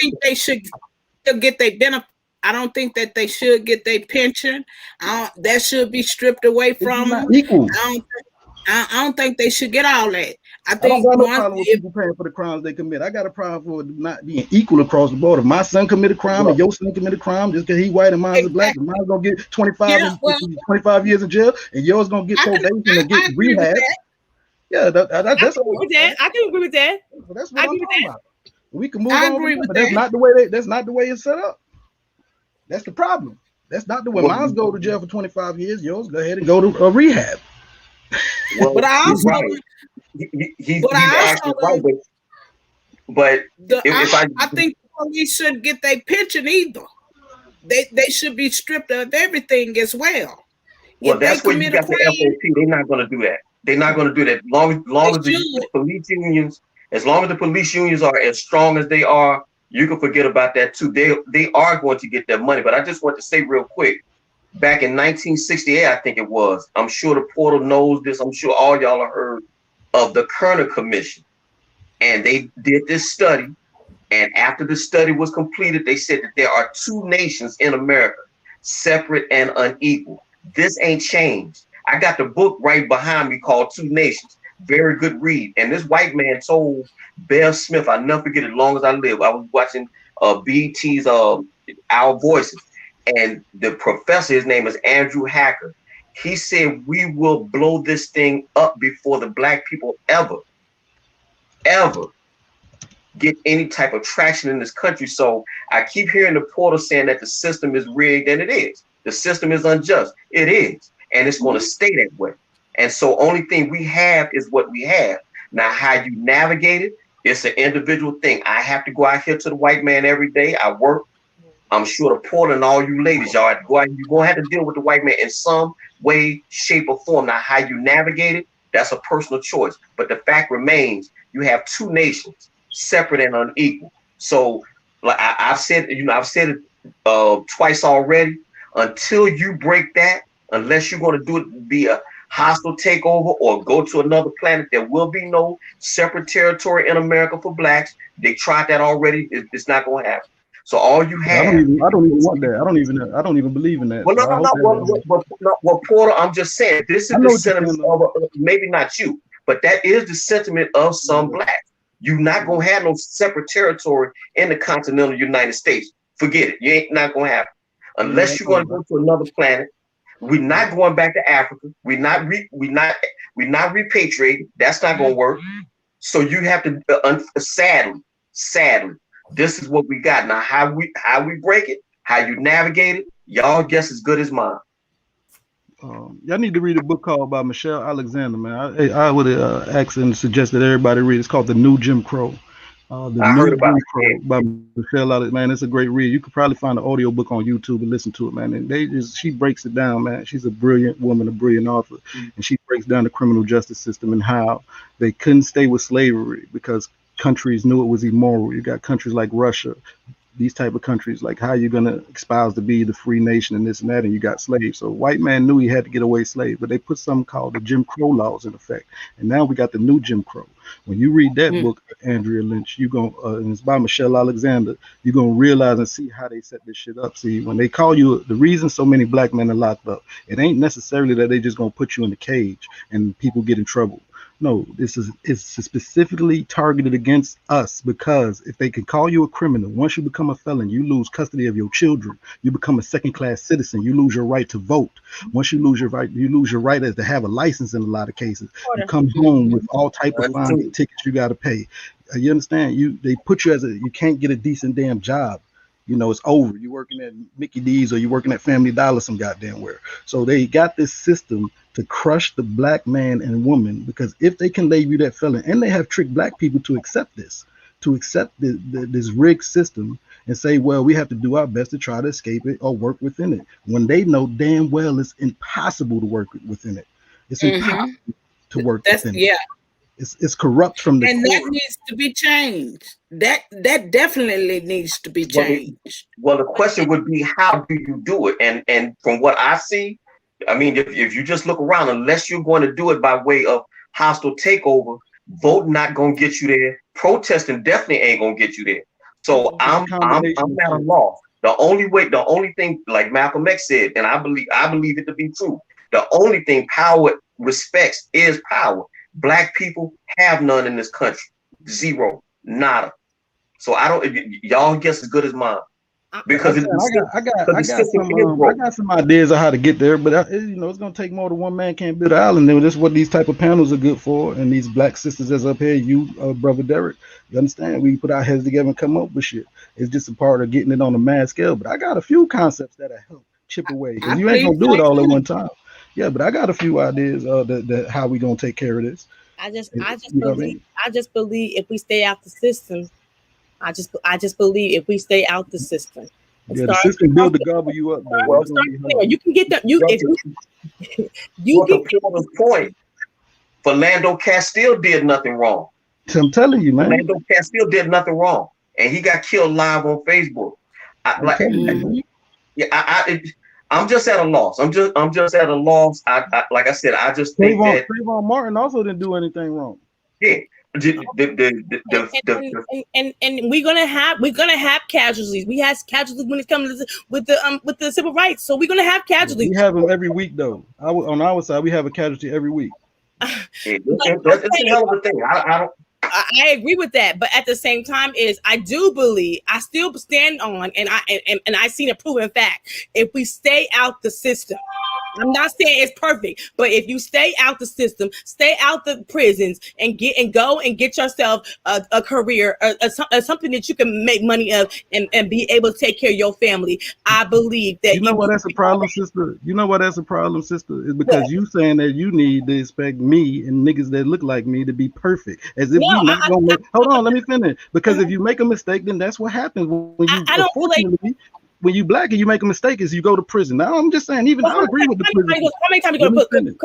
think they should get their benefit. I don't think that they should get their pension. That should be stripped away from them. Equal. I don't think they should get all that. I think I don't got no problem with people paying for the crimes they commit. I got a problem for not being equal across the board. If my son committed a crime and your son committed a crime, just because he white and mine's black, and mine's gonna get 25 years in jail, and yours gonna get probation and get rehab. Yeah, that's I can agree with that. I can agree with that. Well, that's what I'm talking about. We can move I on, agree with but that. that's not the way it's set up. That's the problem. That's not the way. Mine's go to jail for 25 years. Yours go ahead and go to a rehab. Well, but I also, he's actually right. But I think the police shouldn't get their pension either. They should be stripped of everything as well. Well, that's where you got the FOP. They're not going to do that. They're not going to do that. As long as the police unions, as long as the police unions are as strong as they are, you can forget about that too. They are going to get their money. But I just want to say real quick, back in 1968, I think it was. I'm sure the portal knows this. I'm sure all y'all have heard of the Kerner Commission, and they did this study. And after the study was completed, they said that there are two nations in America, separate and unequal. This ain't changed. I got the book right behind me called Two Nations. Very good read. And this white man told Bev Smith, I'll never forget it as long as I live. I was watching BET's Our Voices. And the professor, his name is Andrew Hacker. He said, we will blow this thing up before the black people ever get any type of traction in this country. So I keep hearing the portal saying that the system is rigged, and it is. The system is unjust. It is. And it's going to stay that way. And so only thing we have is what we have. Now, how you navigate it, it's an individual thing. I have to go out here to the white man every day. I work. I'm sure the portal and all you ladies, y'all have to go out. You're going to have to deal with the white man in some way, shape, or form. Now, how you navigate it, that's a personal choice. But the fact remains, you have two nations, separate and unequal. So, like I've said it twice already. Until you break that, unless you're going to do it via hostile takeover or go to another planet, there will be no separate territory in America for blacks. They tried that already. It's not going to happen. So all you have. I don't even want that. I don't even believe in that. Well, no. Porter, I'm just saying this is the sentiment of maybe not you, but that is the sentiment of some blacks. You're not going to have no separate territory in the continental United States. Forget it. You ain't not going to happen. Unless you're going to go to another planet. We're not going back to Africa. We're not repatriating. That's not going to work. So you have to sadly, this is what we got. Now, how we break it, how you navigate it, y'all guess as good as mine. Y'all need to read a book called by Michelle Alexander, man. I would ask and suggest that everybody read. It's called The New Jim Crow. I heard about it by Michelle Alexander. Man, it's a great read. You could probably find an audio book on YouTube and listen to it, man. And she breaks it down, man. She's a brilliant woman, a brilliant author, and she breaks down the criminal justice system and how they couldn't stay with slavery because countries knew it was immoral. You got countries like Russia, these type of countries, like how you're gonna espouse to be the free nation and this and that, and you got slaves. So white man knew he had to get away slaves, but they put something called the Jim Crow laws in effect, and now we got the new Jim Crow. When you read that book, Andrea Lynch, and it's by Michelle Alexander, you're gonna realize and see how they set this shit up. See, when they call you, the reason so many black men are locked up, it ain't necessarily that they just gonna put you in the cage and people get in trouble. No, it's specifically targeted against us, because if they can call you a criminal, once you become a felon, you lose custody of your children. You become a second-class citizen. You lose your right to vote. Once you lose your right as to have a license in a lot of cases. You come home with all type of fines, tickets you got to pay. You understand? They put you you can't get a decent damn job. You know, it's over. You're working at Mickey D's or you're working at Family Dollar some goddamn where. So they got this system to crush the black man and woman, because if they can label you that felon, and they have tricked black people to accept this, this rigged system and say, well, we have to do our best to try to escape it or work within it, when they know damn well it's impossible to work within it. It's impossible to work within it. It's corrupt from the And core. that needs to be changed. That definitely needs to be changed. Well, the question would be, how do you do it? And from what I see, I mean, if you just look around, unless you're going to do it by way of hostile takeover, voting not going to get you there. Protesting definitely ain't going to get you there. So I'm at a loss. The only thing, like Malcolm X said, and I believe it to be true, the only thing power respects is power. Black people have none in this country. Zero. Nada. So y'all guess as good as mine. Because I got some ideas of how to get there, but it's gonna take more than one man can't build an island. And that's what these type of panels are good for. And these black sisters that's up here, you brother Derrick, you understand? We put our heads together and come up with shit. It's just a part of getting it on a mass scale. But I got a few concepts that'll help chip away, because you ain't gonna do it all at one time. Yeah, but I got a few ideas that how we gonna take care of this. I just believe if we stay out the system. I just believe if we stay out the system. Yeah, the system build to gobble you up. You can get them. You can get the point. Philando Castile did nothing wrong. I'm telling you, man. Philando Castile did nothing wrong, and he got killed live on Facebook. I'm just at a loss. I'm just at a loss. Like I said, I just think that Trayvon Martin also didn't do anything wrong. Yeah. And we're gonna have casualties. We have casualties when it comes with the civil rights. So we're gonna have casualties. We have them every week, though. On our side, we have a casualty every week. That's a hell of a thing. I agree with that, but at the same time, I still stand on, and I seen a proven fact. If we stay out the system, I'm not saying it's perfect, but if you stay out the system, stay out the prisons, and go and get yourself a career, something that you can make money of, and be able to take care of your family, I believe that. You know why that's a problem, sister? You know why that's a problem, sister? Is because you saying that you need to expect me and niggas that look like me to be perfect, as if we not gonna make. Hold on, let me finish. Because if you make a mistake, then that's what happens when you. Unfortunately, when you black and you make a mistake, is you go to prison. Now I'm just saying, even I agree with the prison. How many times you go to prison?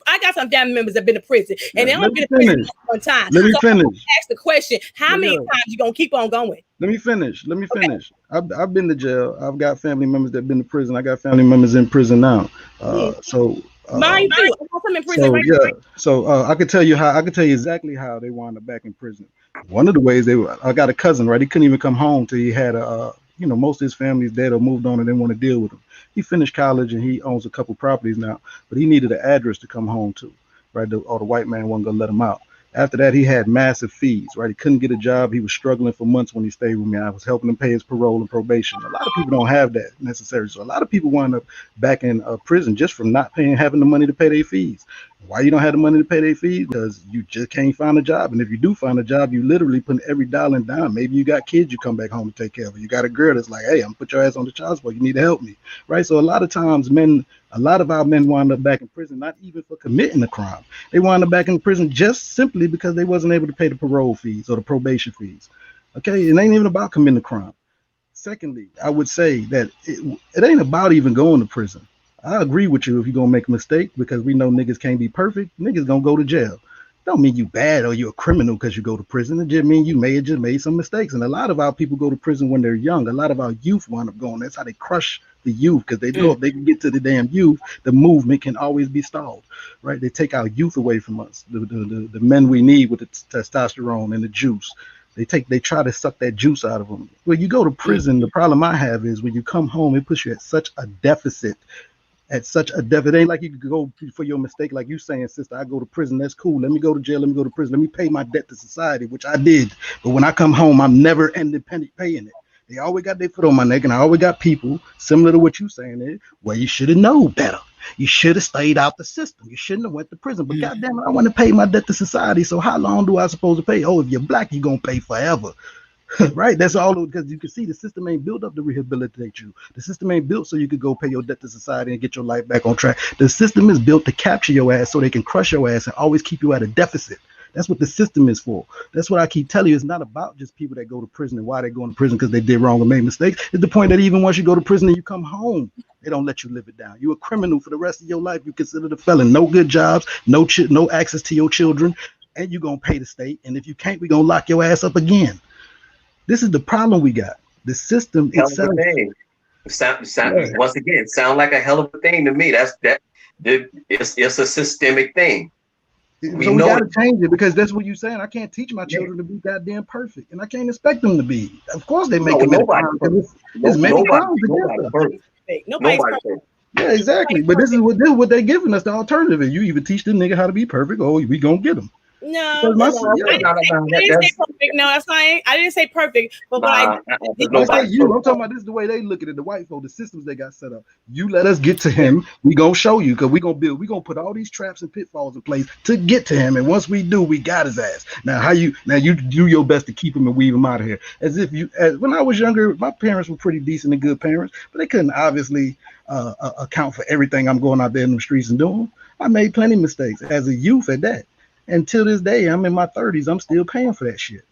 I got some family members that have been to prison, and they only been to prison one time. Let me finish. Ask the question: how many times you gonna keep on going? Let me finish. I've been to jail. I've got family members that have been to prison. I got family members in prison now. Mine too. I'm in prison I could tell you exactly how they wound up back in prison. One of the ways I got a cousin, right? He couldn't even come home till he had most of his family's dead or moved on and didn't want to deal with him. He finished college and he owns a couple properties now, but he needed an address to come home to, right? Or the white man wasn't gonna let him out. After that, he had massive fees, right? He couldn't get a job. He was struggling for months when he stayed with me. I was helping him pay his parole and probation. A lot of people don't have that necessarily. So a lot of people wind up back in prison just from not having the money to pay their fees. Why you don't have the money to pay their fees? Because you just can't find a job. And if you do find a job, you literally put every dollar down. Maybe you got kids you come back home to take care of. You got a girl that's like, hey, I'm gonna put your ass on the child support. You need to help me, right? So a lot of times a lot of our men wind up back in prison, not even for committing a crime. They wind up back in prison just simply because they wasn't able to pay the parole fees or the probation fees. Okay, it ain't even about committing a crime. Secondly, I would say that it ain't about even going to prison. I agree with you if you're gonna make a mistake, because we know niggas can't be perfect. Niggas gonna go to jail. Don't mean you bad or you're a criminal because you go to prison. It just mean you just made some mistakes. And a lot of our people go to prison when they're young. A lot of our youth wind up going. That's how they crush the youth, because they know if they can get to the damn youth, the movement can always be stalled, right? They take our youth away from us, the men we need with the testosterone and the juice. They try to suck that juice out of them. When you go to prison, the problem I have is when you come home, it puts you at such a deficit. It ain't like you could go for your mistake, like you saying, sister, I go to prison, that's cool. Let me go to jail, let me go to prison, let me pay my debt to society, which I did. But when I come home, I'm never independent paying it. They always got their foot on my neck, and I always got people similar to what you saying is, well, you should have known better. You should have stayed out the system. You shouldn't have went to prison. But goddamn it, I want to pay my debt to society. So how long do I supposed to pay? Oh, if you're black, you're gonna pay forever. Right? That's all, because you can see the system ain't built up to rehabilitate you. The system ain't built so you could go pay your debt to society and get your life back on track. The system is built to capture your ass so they can crush your ass and always keep you at a deficit. That's what the system is for. That's what I keep telling you. It's not about just people that go to prison and why they're going to prison because they did wrong or made mistakes. It's the point that even once you go to prison and you come home, they don't let you live it down. You're a criminal for the rest of your life. You considered a felon. No good jobs, no access to your children. and you're gonna pay the state. And if you can't, we're gonna lock your ass up again. This is the problem we got. The system itself. Once again, sound like a hell of a thing to me. It's a systemic thing. So we gotta change it, because that's what you're saying. I can't teach my children to be goddamn perfect, and I can't expect them to be. Of course, they make Nobody's perfect. Yeah, exactly. But this is what they're giving us, the alternative. And you either teach the nigga how to be perfect, or we gonna get them. No, I didn't say perfect. No, that's not. I didn't say perfect. But I'm talking about this is the way they look at it. The white folk, the systems they got set up. You let us get to him, we gonna show you, because we gonna put all these traps and pitfalls in place to get to him. And once we do, we got his ass. Now you do your best to keep him and weave him out of here. When I was younger, my parents were pretty decent and good parents, but they couldn't obviously account for everything I'm going out there in the streets and doing. I made plenty of mistakes as a youth at that. And till this day, I'm in my 30s, I'm still paying for that shit.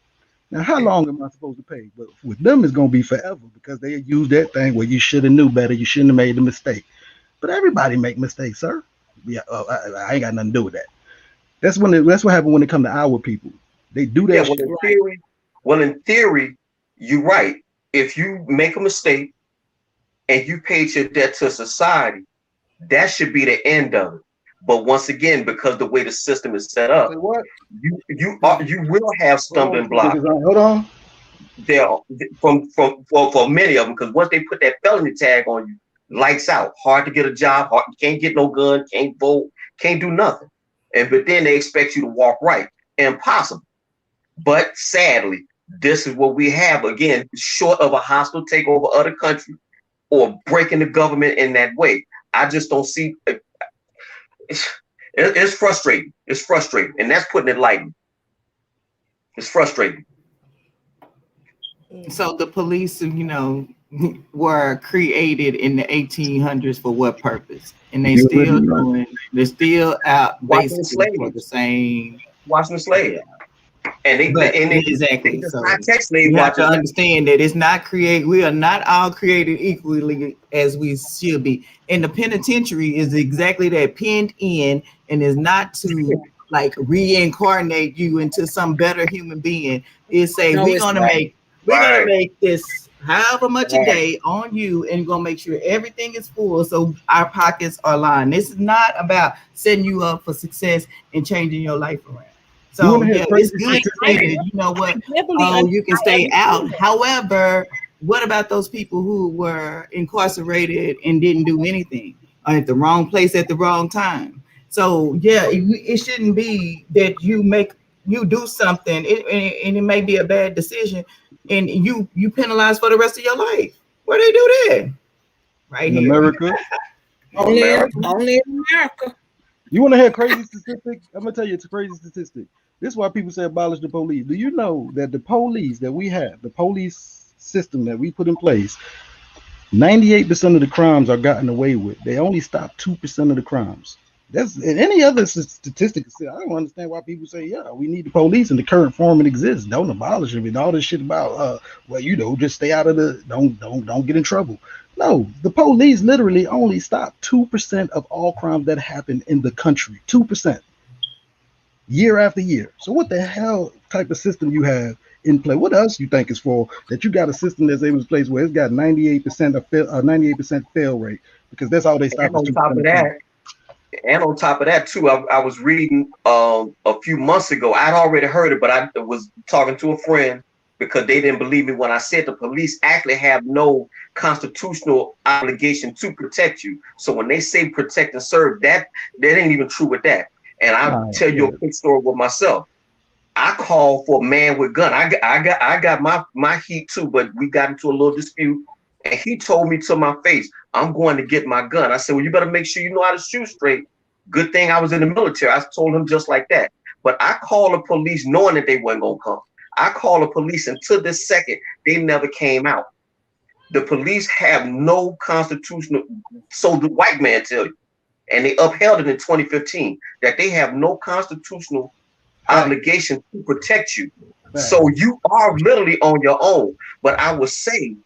Now, how long am I supposed to pay? But with them, it's going to be forever, because they use that thing where you should have knew better. You shouldn't have made the mistake. But everybody make mistakes, sir. Yeah, I ain't got nothing to do with that. That's what happened when it comes to our people. They do that shit. In theory, you're right. If you make a mistake and you paid your debt to society, that should be the end of it. But once again, because the way the system is set up, you will have stumbling blocks. Hold on. For many of them, because once they put that felony tag on you, lights out. Hard to get a job. Can't get no gun. Can't vote. Can't do nothing. But then they expect you to walk right. Impossible. But sadly, this is what we have. Again, short of a hostile takeover of the country or breaking the government in that way. I just don't see. It's frustrating. It's frustrating. And that's putting it lightly. It's frustrating. So the police, were created in the 1800s for what purpose? And they're still out basically for the same. Watching the slave. Exactly. So you have to understand that it's not created. We are not all created equally as we should be. And the penitentiary is exactly that, pinned in, and is not to like reincarnate you into some better human being. It's we're gonna make this however much a day on you, and gonna make sure everything is full so our pockets are lined. This is not about setting you up for success and changing your life around. So it's good to say that, you know what, you can stay out. However, what about those people who were incarcerated and didn't do anything, or at the wrong place at the wrong time? So it shouldn't be that you do something and it may be a bad decision and you penalize for the rest of your life. Where they do that? Right in America. Only in America. You want to hear a crazy statistic? I'm gonna tell you it's a crazy statistic. This is why people say abolish the police. Do you know that the police that we have, the police system that we put in place, 98% of the crimes are gotten away with. They only stop 2% of the crimes. That's any other statistic. I don't understand why people say, we need the police in the current form it exists. Don't abolish it. And all this shit about, just stay out of don't get in trouble. No, the police literally only stop 2% of all crimes that happen in the country. 2%. Year after year. So what the hell type of system you have in play? What else you think is for that you got a system that's able to place where it's got 98% fail rate, because that's all they stop. And on top of that too, I was reading a few months ago. I'd already heard it, but I was talking to a friend because they didn't believe me when I said the police actually have no constitutional obligation to protect you. So when they say protect and serve, that ain't even true with that. And I'll tell you a quick story with myself. I called for a man with gun. I got my heat too, but we got into a little dispute, and he told me to my face, "I'm going to get my gun." I said, "Well, you better make sure you know how to shoot straight." Good thing I was in the military. I told him just like that. But I called the police knowing that they wasn't gonna come. I called the police, and to this second, they never came out. The police have no constitutional. So the white man tell you. And they upheld it in 2015 that they have no constitutional obligation to protect you. Right. So you are literally on your own. But I would say,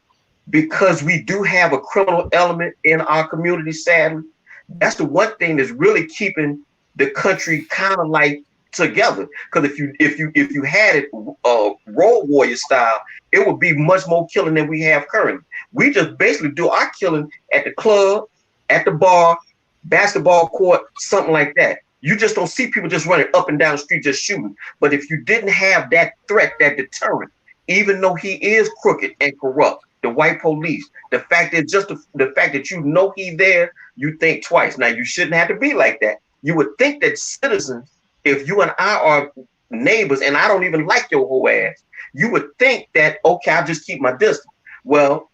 because we do have a criminal element in our community, sadly, that's the one thing that's really keeping the country kind of like together. Because if you had it road warrior style, it would be much more killing than we have currently. We just basically do our killing at the club, at the bar, basketball court, something like that. You just don't see people just running up and down the street just shooting. But if you didn't have that threat, that deterrent, even though he is crooked and corrupt, the white police, the fact is just the fact that you know he's there, you think twice. Now, you shouldn't have to be like that. You would think that citizens, if you and I are neighbors and I don't even like your whole ass, you would think that, okay, I'll just keep my distance. Well,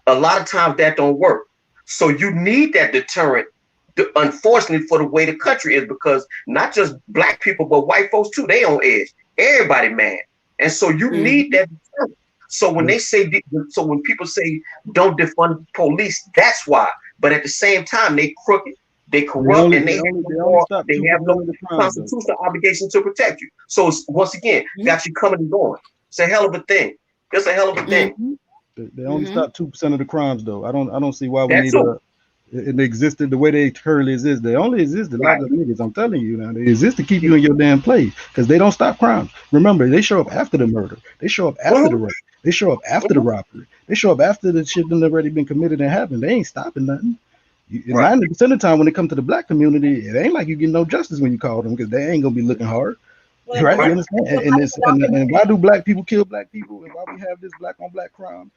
a lot of times that don't work. So you need that deterrent, unfortunately, for the way the country is, because not just black people, but white folks too, they on edge. Everybody mad. And so you need that deterrent. So when when people say don't defund police, that's why. But at the same time, they crooked, they corrupt, and they have no constitutional obligation to protect you. So once again, got you coming and going. It's a hell of a thing. It's a hell of a thing. They only stop 2% of the crimes, though. I don't see why we need it existed the way they currently exist. They only exist to lock up niggas. I'm telling you now. They exist to keep you in your damn place because they don't stop crimes. Remember, they show up after the murder. They show up after the rape. They show up after the robbery. They show up after the shit that already been committed and happened. They ain't stopping nothing. 90% of the time when it comes to the black community, it ain't like you get no justice when you call them because they ain't gonna be looking hard. Right? You understand? And why do black people kill black people? And why we have this black on black crime?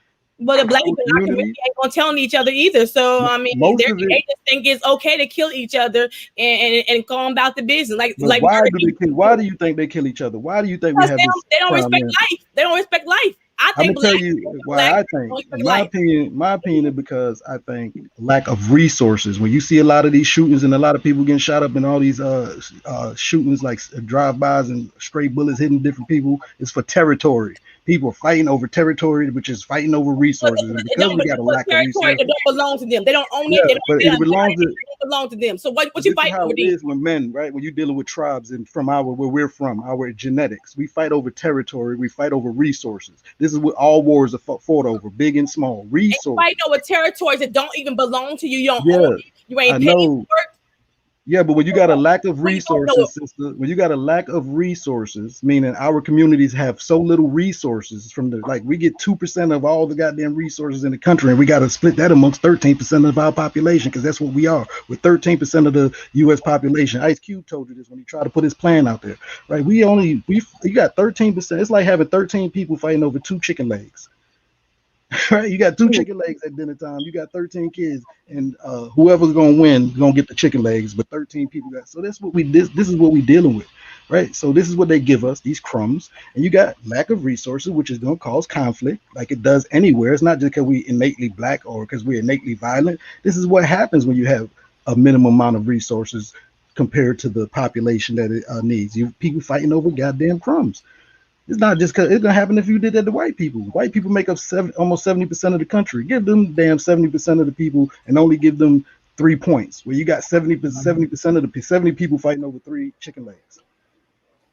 But the black people in our community ain't gonna tell each other either. So I mean, they just think it's okay to kill each other and go on about the business. Why do you think they kill each other? Why do you think we have this? They don't respect life. They don't respect life. I'm gonna tell you why I think. In my opinion is because I think lack of resources. When you see a lot of these shootings and a lot of people getting shot up in all these shootings like drive-bys and stray bullets hitting different people, it's for territory. People are fighting over territory, which is fighting over resources. And because we got a lack of resources, it don't belong to them. They don't own it. It belongs to them. So what you fighting over? It is when men, right? When you're dealing with tribes and from where we're from, our genetics, we fight over territory. We fight over resources. This is what all wars are fought over, big and small. Resources. And fighting over territories that don't even belong to you. You don't own it. You ain't paying for it. Yeah, but when you got a lack of resources, sister, when you got a lack of resources, meaning our communities have so little resources we get 2% of all the goddamn resources in the country, and we got to split that amongst 13% of our population because that's what we are. We're 13% of the U.S. population. Ice Cube told you this when he tried to put his plan out there, right? You got 13%. It's like having 13 people fighting over 2 chicken legs. Right, you got 2 chicken legs at dinner time. You got 13 kids, and whoever's gonna win is gonna get the chicken legs. But 13 people got. So that's what this is what we're dealing with, right? So this is what they give us, these crumbs, and you got lack of resources, which is gonna cause conflict, like it does anywhere. It's not just because we innately black or because we're innately violent. This is what happens when you have a minimum amount of resources compared to the population that it needs. You people fighting over goddamn crumbs. It's not just because it's gonna happen if you did that to white people. White people make up almost 70% of the country. Give them damn 70% of the people and only give them 3 points. Where you got 70% of the 70 people fighting over 3 chicken legs.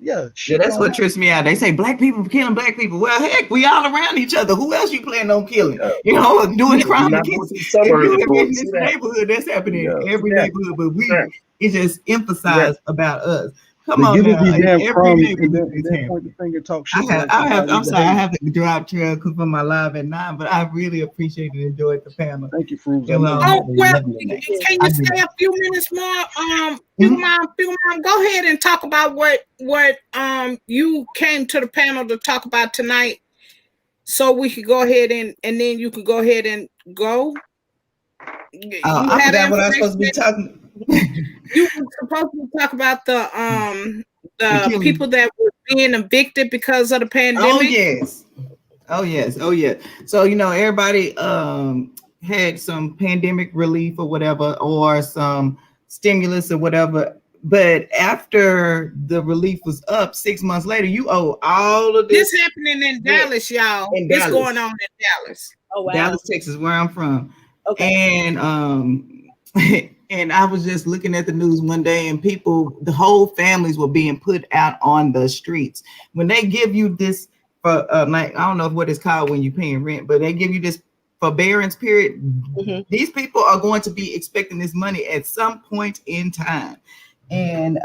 Yeah, that's what trips me out. They say black people killing black people. Well, heck, we all around each other. Who else you planning on killing? You know, doing crime against this neighborhood. That's happening in every neighborhood. But it just emphasized about us. Come on, give us these damn crumbs and then point the finger, talk shit. I'm sorry, I have to drive trail for my live at 9, but I really appreciate and enjoyed the panel. Thank you, Frugal. Can you stay a few minutes more? Few mom, go ahead and talk about what you came to the panel to talk about tonight, so we could go ahead and then you can go ahead and go. I forgot what I was supposed to be talking. You were supposed to talk about the people that were being evicted because of the pandemic. Oh yes. So everybody had some pandemic relief or whatever, or some stimulus or whatever. But after the relief was up 6 months later, you owe all of this. This happening in Dallas, y'all. It's going on in Dallas. Oh wow. Dallas, Texas, where I'm from. Okay. And and I was just looking at the news one day, and the whole families were being put out on the streets. When they give you this, for like, I don't know what it's called when you're paying rent, but they give you this forbearance period. These people are going to be expecting this money at some point in time. and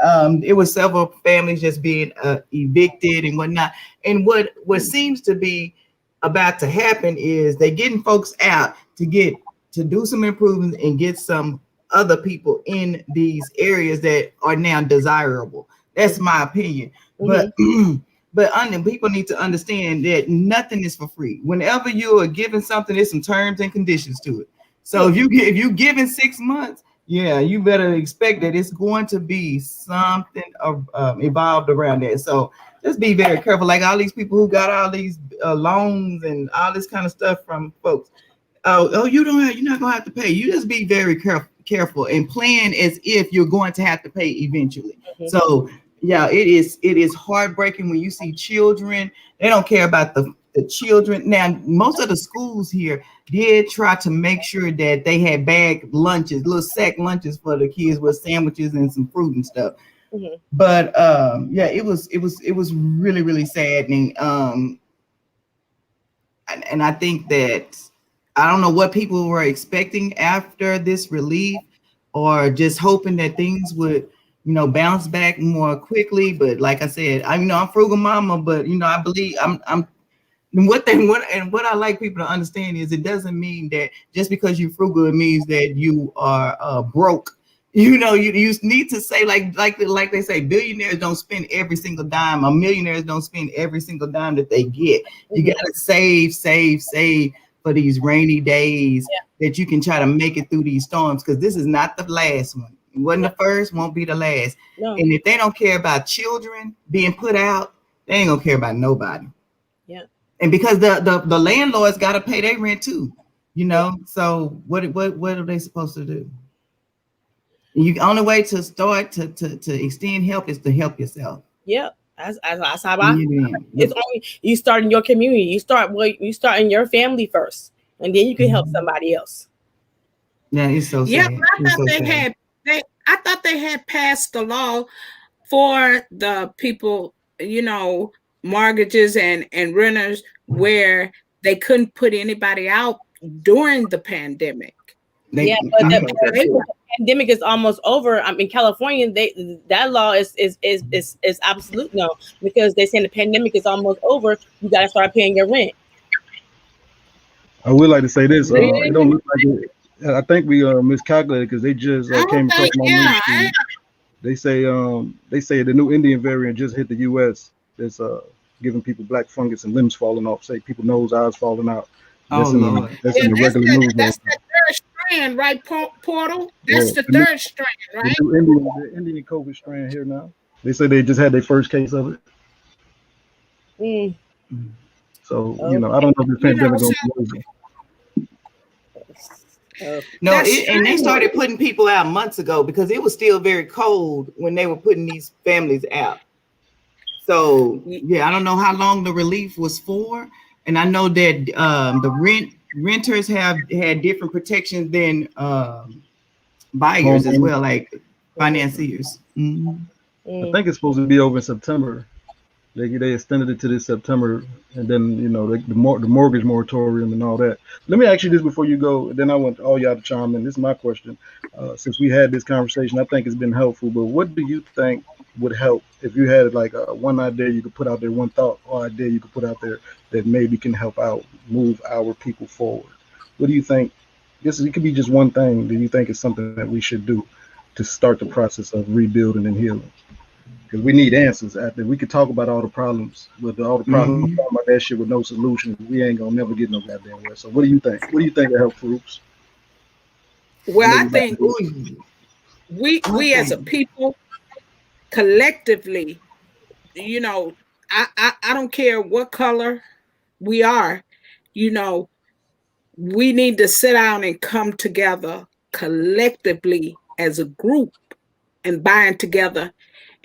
it was several families just being evicted and whatnot. And what seems to be about to happen is they're getting folks out to do some improvements and get some other people in these areas that are now desirable. That's my opinion. But people need to understand that nothing is for free. Whenever you are given something, there's some terms and conditions to it. So if you given 6 months, yeah, you better expect that it's going to be something evolved around that. So just be very careful. Like all these people who got all these loans and all this kind of stuff from folks. You're not gonna have to pay. You just be very careful and plan as if you're going to have to pay eventually. So yeah, it is heartbreaking when you see children. They don't care about the children. Now, most of the schools here did try to make sure that they had bag lunches, little sack lunches for the kids with sandwiches and some fruit and stuff. But yeah, it was really, really saddening. And I think that I don't know what people were expecting after this relief, or just hoping that things would, bounce back more quickly. But like I said, I'm frugal mama, but I believe I'm what I like people to understand is it doesn't mean that just because you're frugal, it means that you are broke. You need to say like they say, billionaires don't spend every single dime, or millionaires don't spend every single dime that they get. You gotta save for these rainy days that you can try to make it through these storms, because this is not the last one. It wasn't the first, won't be the last. No. And if they don't care about children being put out, they ain't gonna care about nobody. Yeah. And because the landlords got to pay their rent too, So what are they supposed to do? The only way to start to extend help is to help yourself. Yeah, that's how it's only you start in your community. You start in your family first, and then you can help somebody else. Yeah, it's so sad. Yeah, I thought they had passed the law for the people, mortgages and renters, where they couldn't put anybody out during the pandemic. But the pandemic is almost over. In California, that law is absolute no, because they're saying the pandemic is almost over. You got to start paying your rent. I would like to say this. It don't look like it. I think we miscalculated, because they just came across my news. They say the new Indian variant just hit the U.S. That's giving people black fungus and limbs falling off. Say people nose, eyes falling out. That's in the regular news. That's the third strand, right, Portal? That's the third strand, right? The Indian COVID strand here now. They say they just had their first case of it. So I don't know if this pandemic gonna close it. And they started putting people out months ago, because it was still very cold when they were putting these families out. So yeah, I don't know how long the relief was for, and I know that the renters have had different protections than buyers as well, like financiers. I think it's supposed to be over in September. They extended it to this September, and then the mortgage moratorium and all that. Let me ask you this before you go. Then I want all y'all to chime in. This is my question. Since we had this conversation, I think it's been helpful. But what do you think would help if you had like one idea you could put out there, one thought or idea you could put out there that maybe can help out move our people forward? What do you think? It could be just one thing. Do you think is something that we should do to start the process of rebuilding and healing? Because we need answers. After we could talk about all the problems, but all the problems about that shit with no solution, we ain't gonna never get no goddamn way. So what do you think? What do you think will help groups? Well, I think we as a people collectively, I don't care what color we are, we need to sit down and come together collectively as a group and bind together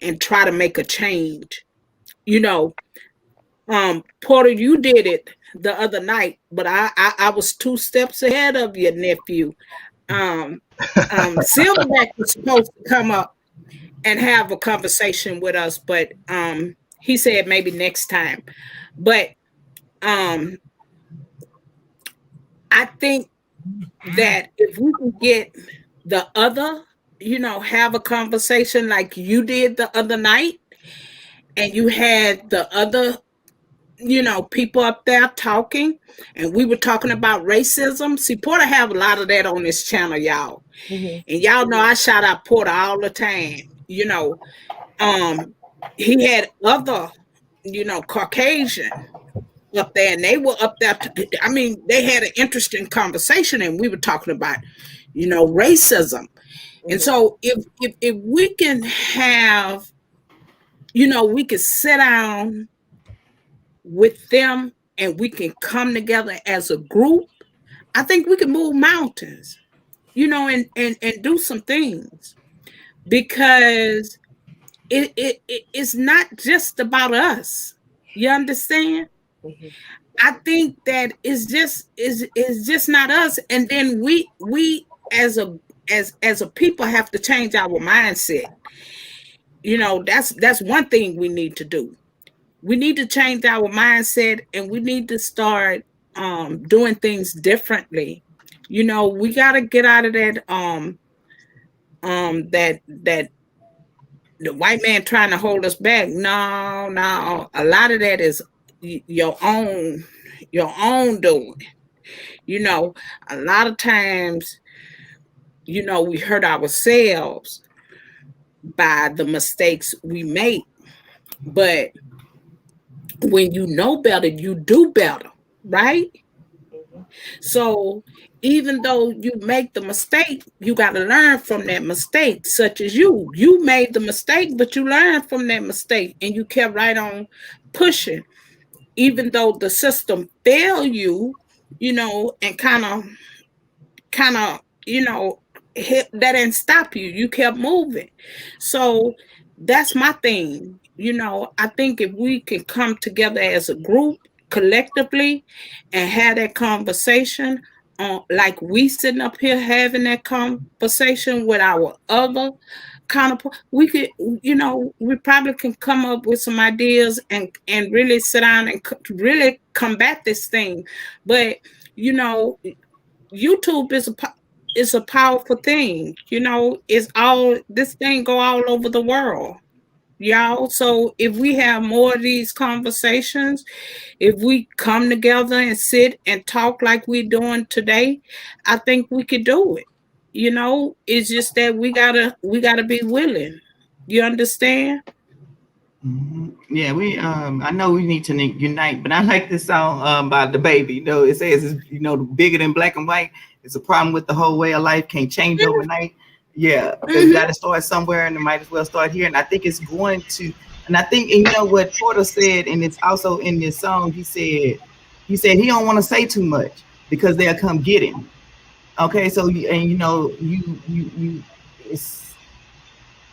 and try to make a change. Porter, you did it the other night, but I was 2 steps ahead of your nephew. Silverback was supposed to come up and have a conversation with us, but he said maybe next time. But I think that if we can get the other have a conversation like you did the other night, and you had the other, people up there talking, and we were talking about racism. See, Porter have a lot of that on this channel, y'all. And y'all know I shout out Porter all the time. He had other, Caucasian up there, and they were up there. They had an interesting conversation, and we were talking about, racism. And so if we can have, we can sit down with them and we can come together as a group, I think we can move mountains, and do some things, because it's not just about us. You understand? I think that it's just not us. And then we as a people have to change our mindset. That's one thing we need to do. We need to change our mindset, and we need to start doing things differently. We got to get out of that that the white man trying to hold us back. No, a lot of that is your own doing. A lot of times, we hurt ourselves by the mistakes we make. But when you know better, you do better, right? So even though you make the mistake, you got to learn from that mistake, such as you made the mistake, but you learned from that mistake, and you kept right on pushing, even though the system failed you, and kind of, that didn't stop you. You kept moving. So that's my thing. I think if we can come together as a group, collectively, and have that conversation, like we sitting up here having that conversation with our other counterpart, we could, we probably can come up with some ideas and really sit down and really combat this thing. But YouTube is a powerful thing. This thing go all over the world, y'all. So if we have more of these conversations, if we come together and sit and talk like we're doing today, I think we could do it. It's just that we gotta be willing. You understand? Yeah, I know we need to unite, but I like this song by the Baby. It says, bigger than black and white. It's a problem with the whole way of life. Can't change overnight. Yeah, you got to start somewhere, and it might as well start here. And I think it's going to. And I think, and what Porter said, and it's also in this song. He said he don't want to say too much because they'll come get him. Okay, so I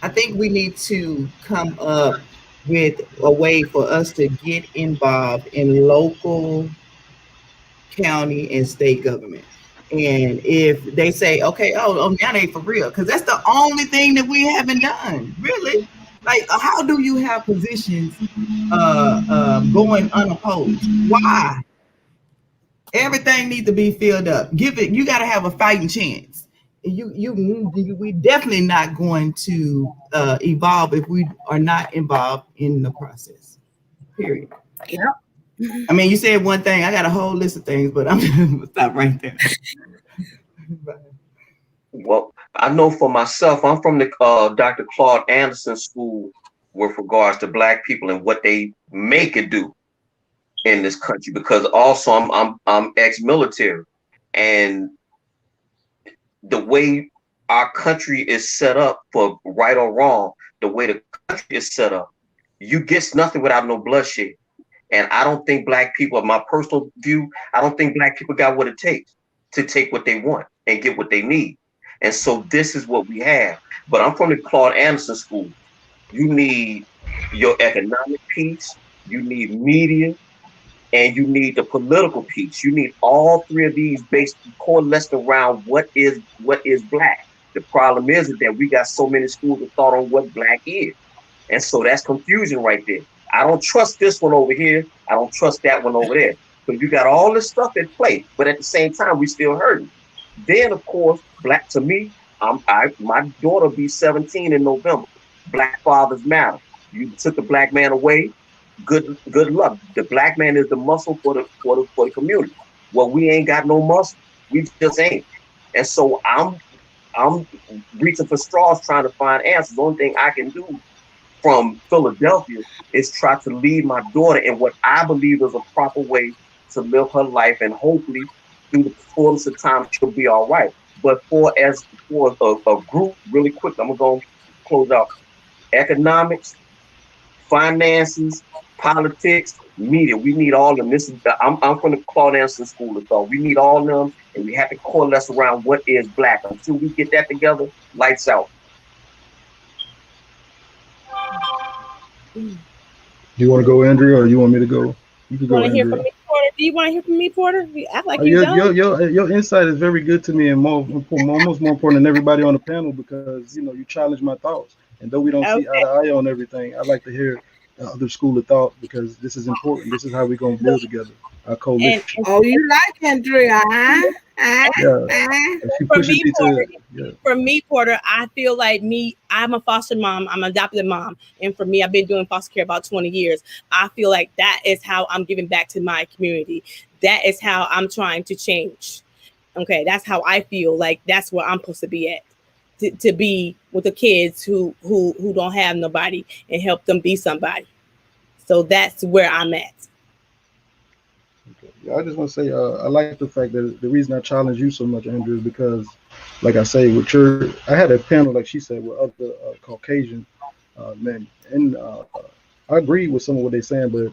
think we need to come up with a way for us to get involved in local, county, and state government. And if they say, okay, now they for real, because that's the only thing that we haven't done, really. Like, how do you have positions going unopposed? Why? Everything needs to be filled up. You got to have a fighting chance. We definitely not going to evolve if we are not involved in the process. Period. Yeah. I mean, you said one thing. I got a whole list of things, but I'm gonna stop right there. Well, I know for myself, I'm from the Dr. Claude Anderson School with regards to Black people and what they make it do in this country. Because also I'm ex-military, and the way our country is set up, for right or wrong, the way the country is set up, you get nothing without no bloodshed. And I don't think Black people, in my personal view, I don't think Black people got what it takes to take what they want and get what they need. And so this is what we have. But I'm from the Claude Anderson School. You need your economic piece, you need media, and you need the political piece. You need all three of these basically coalesced around what is Black. The problem is that we got so many schools of thought on what Black is. And so that's confusion right there. I don't trust this one over here. I don't trust that one over there. So you got all this stuff at play, but at the same time, we still hurting. Then, of course, to me, My daughter will be 17 in November. Black fathers matter. You took the black man away, good luck. The black man is the muscle for the community. Well, we ain't got no muscle. We just ain't. And so I'm reaching for straws trying to find answers. The only thing I can do from Philadelphia is try to lead my daughter in what I believe is a proper way to live her life, and hopefully through the fullness of time she'll be all right. But for a group, really quick, I'm gonna close out. Economics, finances, politics, media. We need all of them. I'm from the Claude Anderson School of Thought. We need all of them, and we have to coalesce around what is black. Until we get that together, lights out. You want to go, Andrea, or you want me to go? You can go, Andrea. Hear from me, Porter? Do you want to hear from me, Porter? You act like your insight is very good to me, and almost more important than everybody on the panel, because you challenge my thoughts. And though we don't see eye to eye on everything, I like to hear the other school of thought, because this is important. This is how we're gonna build together our coalition. You like Andrea, huh? For me, Porter, I feel like I'm a foster mom. I'm an adopted mom. And for me, I've been doing foster care about 20 years. I feel like that is how I'm giving back to my community. That is how I'm trying to change. Okay, that's how I feel like that's where I'm supposed to be at. To be with the kids who don't have nobody and help them be somebody. So that's where I'm at. Okay. Yeah, I just want to say I like the fact that the reason I challenge you so much, Andrew, is because, like I say, I had a panel, like she said, with other Caucasian men, and I agree with some of what they're saying, but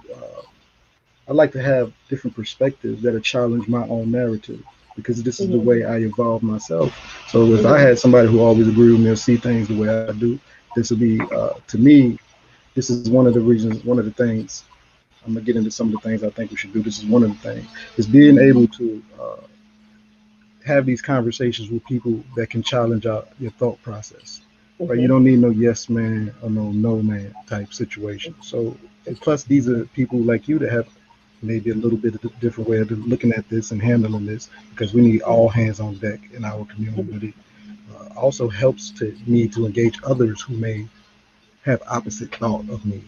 I like to have different perspectives that challenge my own narrative, because this is the way I evolve myself. So if I had somebody who always agreed with me or see things the way I do, this would be, to me, this is one of the reasons, one of the things, I'm gonna get into some of the things I think we should do. This is one of the things, is being able to have these conversations with people that can challenge your thought process. Right? You don't need no yes man or no man type situation. So, and plus these are people like you that have maybe a little bit of a different way of looking at this and handling this, because we need all hands on deck in our community. Also helps me to engage others who may have opposite thought of me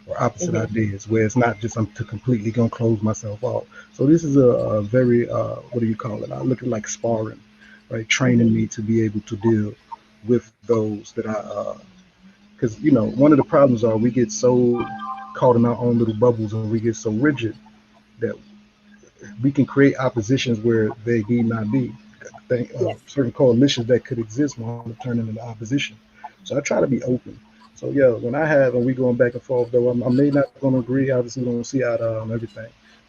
or opposite ideas, where it's not just I'm completely gonna close myself off. So this is a very what do you call it? I look at like sparring, right? Training me to be able to deal with those that because one of the problems are we get so caught in our own little bubbles, and we get so rigid that we can create oppositions where they need not be. Certain coalitions that could exist will turn into opposition. So I try to be open. So yeah, when we going back and forth, though I may not going to agree. Obviously, we don't see eye to eye on everything.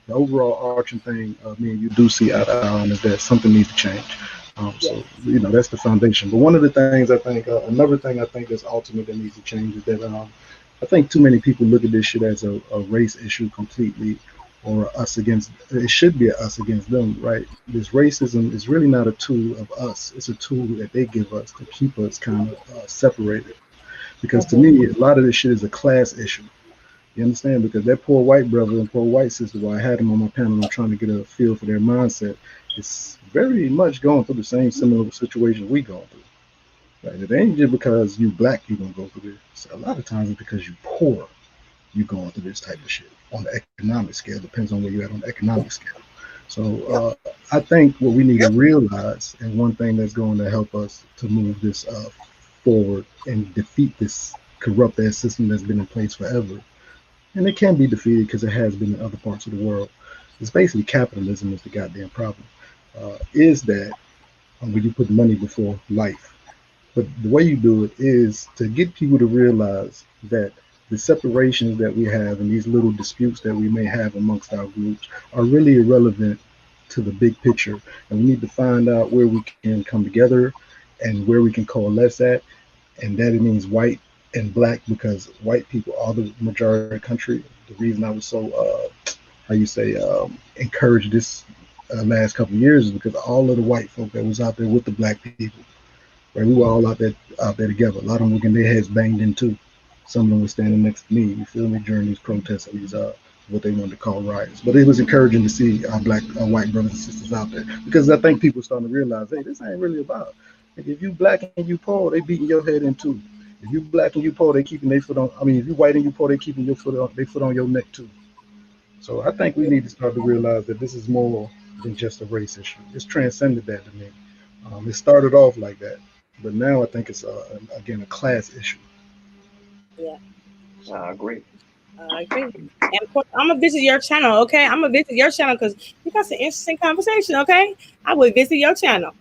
The overall arching thing, me and you do see eye to eye on, is that something needs to change. So that's the foundation. But one of the things I think, another thing I think is ultimate that needs to change is that I think too many people look at this shit as a race issue completely, or us against. It should be us against them, right? This racism is really not a tool of us. It's a tool that they give us to keep us kind of separated. Because to me, a lot of this shit is a class issue. You understand? Because that poor white brother and poor white sister, while I had them on my panel, I'm trying to get a feel for their mindset, it's very much going through the same similar situation we going through. Right? It ain't just because you black you're going to go through this. A lot of times it's because you poor, you going through this type of shit. On the economic scale, depends on where you're at on the economic scale. So I think what we need to realize, and one thing that's going to help us to move this forward and defeat this corrupt ass system that's been in place forever, and it can be defeated because it has been in other parts of the world. It's basically capitalism is the goddamn problem. Is that when you put money before life. But the way you do it is to get people to realize that the separations that we have and these little disputes that we may have amongst our groups are really irrelevant to the big picture. And we need to find out where we can come together and where we can coalesce at. And that it means white and black, because white people are the majority of the country. The reason I was so, encouraged this last couple of years is because all of the white folk that was out there with the black people, right? We were all out there together. A lot of them were getting their heads banged in too. Some of them were standing next to me, you feel me, during these protests and these what they wanted to call riots. But it was encouraging to see our white brothers and sisters out there, because I think people are starting to realize, hey, this ain't really about If you black and you poor, they beating your head in too. If you black and you poor, they keeping their foot on. I mean, if you white and you poor, they keeping your foot on. They foot on your neck too. So I think we need to start to realize that this is more than just a race issue. It's transcended that to me. It started off like that, but now I think it's again a class issue. Yeah, I agree. I agree. And I'm gonna visit your channel, okay? I'm gonna visit your channel because we got some interesting conversation, okay? I would visit your channel.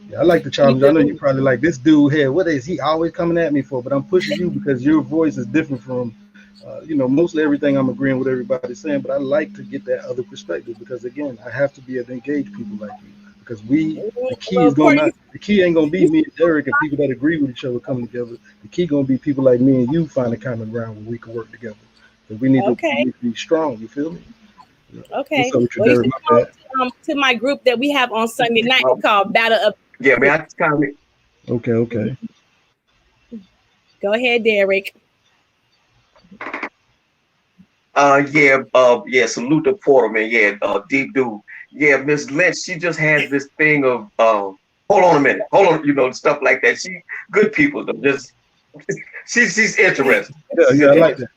Yeah, I like the challenge. I know you probably like this dude here. What is he always coming at me for? But I'm pushing you because your voice is different from, mostly everything I'm agreeing with everybody saying. But I like to get that other perspective because again, I have to be able to engage people like you because the key ain't gonna be me and Derrick and people that agree with each other coming together. The key gonna be people like me and you finding common ground where we can work together. Because we need to be strong. You feel me? Okay. What's up with your Derrick? To my group that we have on Sunday night called Battle Up. Yeah, man, I comment. Okay. Go ahead, Derrick. Salute the Porter, man. Yeah, deep dude. Yeah, Miss Lynch, she just has this thing of hold on a minute, stuff like that. She good people though. Just she's interesting. Yeah, I like that.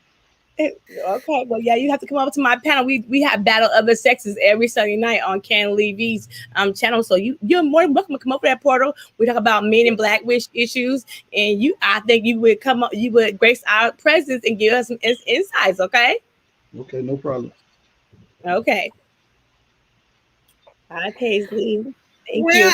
Okay, well, yeah, you have to come over to my panel. We have Battle of the Sexes every Sunday night on Ken Levy's channel. So you're more than welcome to come over that portal. We talk about men and black issues, and I think you would you would grace our presence and give us some insights. Okay. Okay, no problem. Okay. Hi, Paisley. Thank you.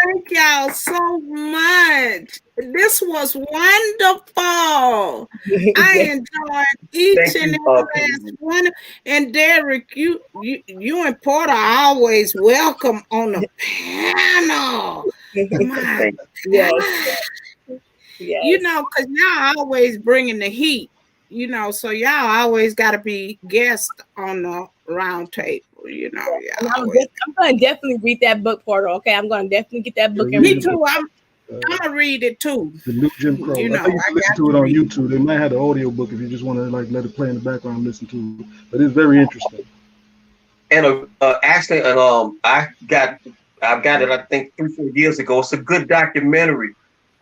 Thank y'all so much. This was wonderful. I enjoyed each and every last one. And Derrick, you and Porter are always welcome on the panel. My yes. Because y'all always bringing the heat. So y'all always got to be guests on the round table. I'm going to definitely read that book, Porter. Okay, I'm going to definitely get that book. Me too. I'm gonna read it too. The new Jim Crow. I think you can listen to it on YouTube. They might have the audio book if you just want to let it play in the background and listen to it. But it's very interesting. And actually, I've got it. I think 3-4 years ago. It's a good documentary.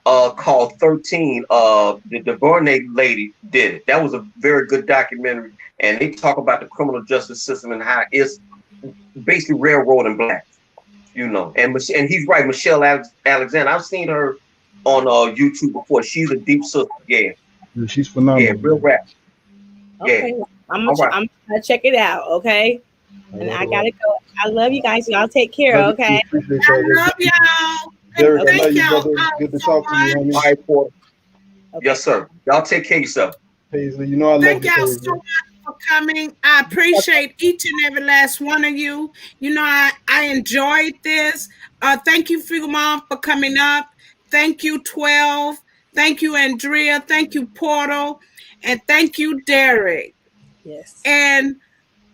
Called 13. The Burnett lady did it. That was a very good documentary, and they talk about the criminal justice system and how it's basically railroading blacks. And he's right, Michelle Alexander. I've seen her on YouTube before. She's a deep sister. Yeah, she's phenomenal. Yeah, real rap. Okay, yeah, I'm gonna check it out. Okay, and I gotta go. I love you guys. Y'all take care. Okay, I love y'all. Derrick, I love you, brother. Good to talk to you, homie. All right, Porter. Okay. Yes, sir. Y'all take care of yourself. Paisley, I love you. Thank y'all so much for coming. I appreciate each and every last one of you. I enjoyed this. Thank you, Frugal Mom, for coming up. Thank you, 12. Thank you, Andrea. Thank you, Portal. And thank you, Derrick. Yes. And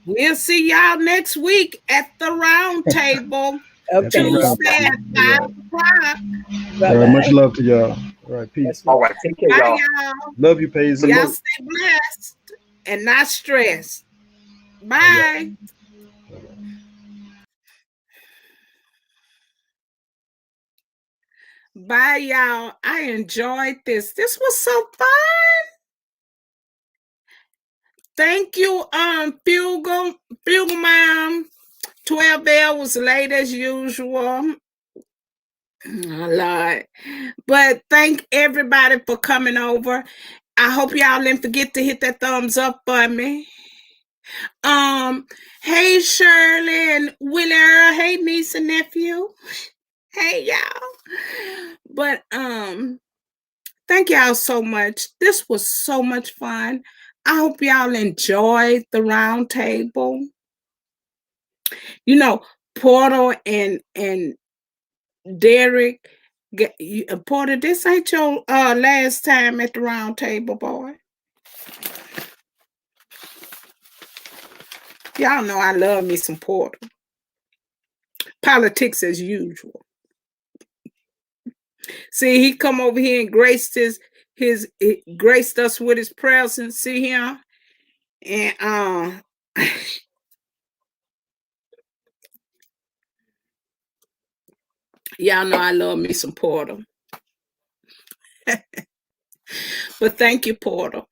we'll see y'all next week at the round table. Tuesday at 5 o'clock. All right, much love to y'all. All right, peace. All right, take care, y'all. Love you, Paisley. Y'all stay blessed and not stressed. Bye. Bye, y'all. I enjoyed this. This was so fun. Thank you, Frugal Mom. 12 Bell was late as usual. Oh, Lord. But thank everybody for coming over. I hope y'all didn't forget to hit that thumbs up for me. Hey Shirley and Willie Earl. Hey niece and nephew. Hey y'all. But thank y'all so much. This was so much fun. I hope y'all enjoyed the round table. Porter and Derrick, Porter, this ain't your last time at the round table, boy. Y'all know I love me some Porter. Politics as usual. See, he come over here and graced graced us with his presence. See him? And Y'all know I love me some Porter. But thank you, Porter.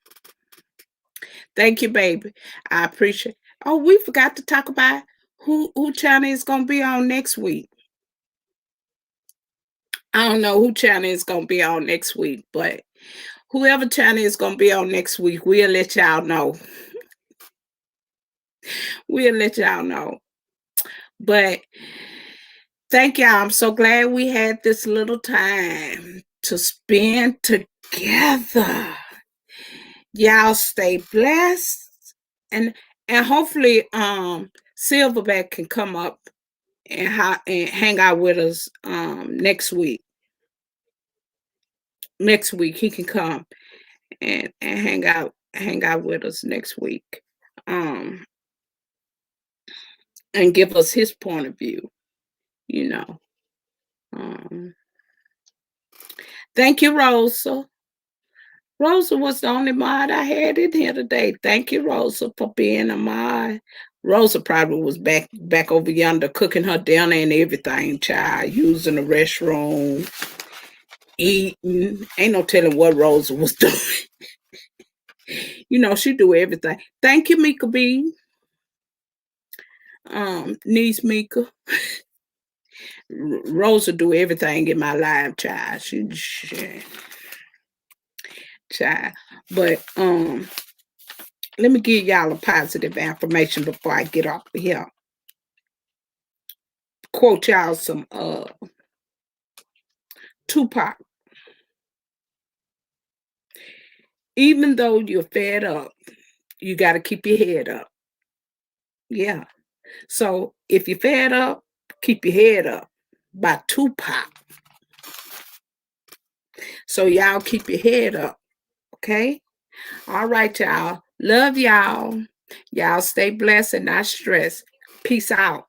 Thank you, baby. I appreciate. Oh, we forgot to talk about who channel is gonna be on next week. I don't know who channel is gonna be on next week, but whoever channel is gonna be on next week, we'll let y'all know. We'll let y'all know. But thank y'all. I'm so glad we had this little time to spend together. Y'all stay blessed, and hopefully Silverback can come up and hang out with us next week. Next week he can come and hang out with us next week. And give us his point of view, you know. Thank you, Rosa. Rosa was the only mod I had in here today. Thank you, Rosa, for being a mod. Rosa probably was back over yonder cooking her dinner and everything, child, using the restroom, eating. Ain't no telling what Rosa was doing. You know, she do everything. Thank you, Mika B. Niece Mika. Rosa do everything in my life, child. She child. But let me give y'all a positive affirmation before I get off of here. Quote y'all some Tupac. Even though you're fed up, you got to keep your head up. Yeah. So if you're fed up, keep your head up. By Tupac. So y'all keep your head up. Okay? All right, y'all. Love y'all. Y'all stay blessed and not stressed. Peace out.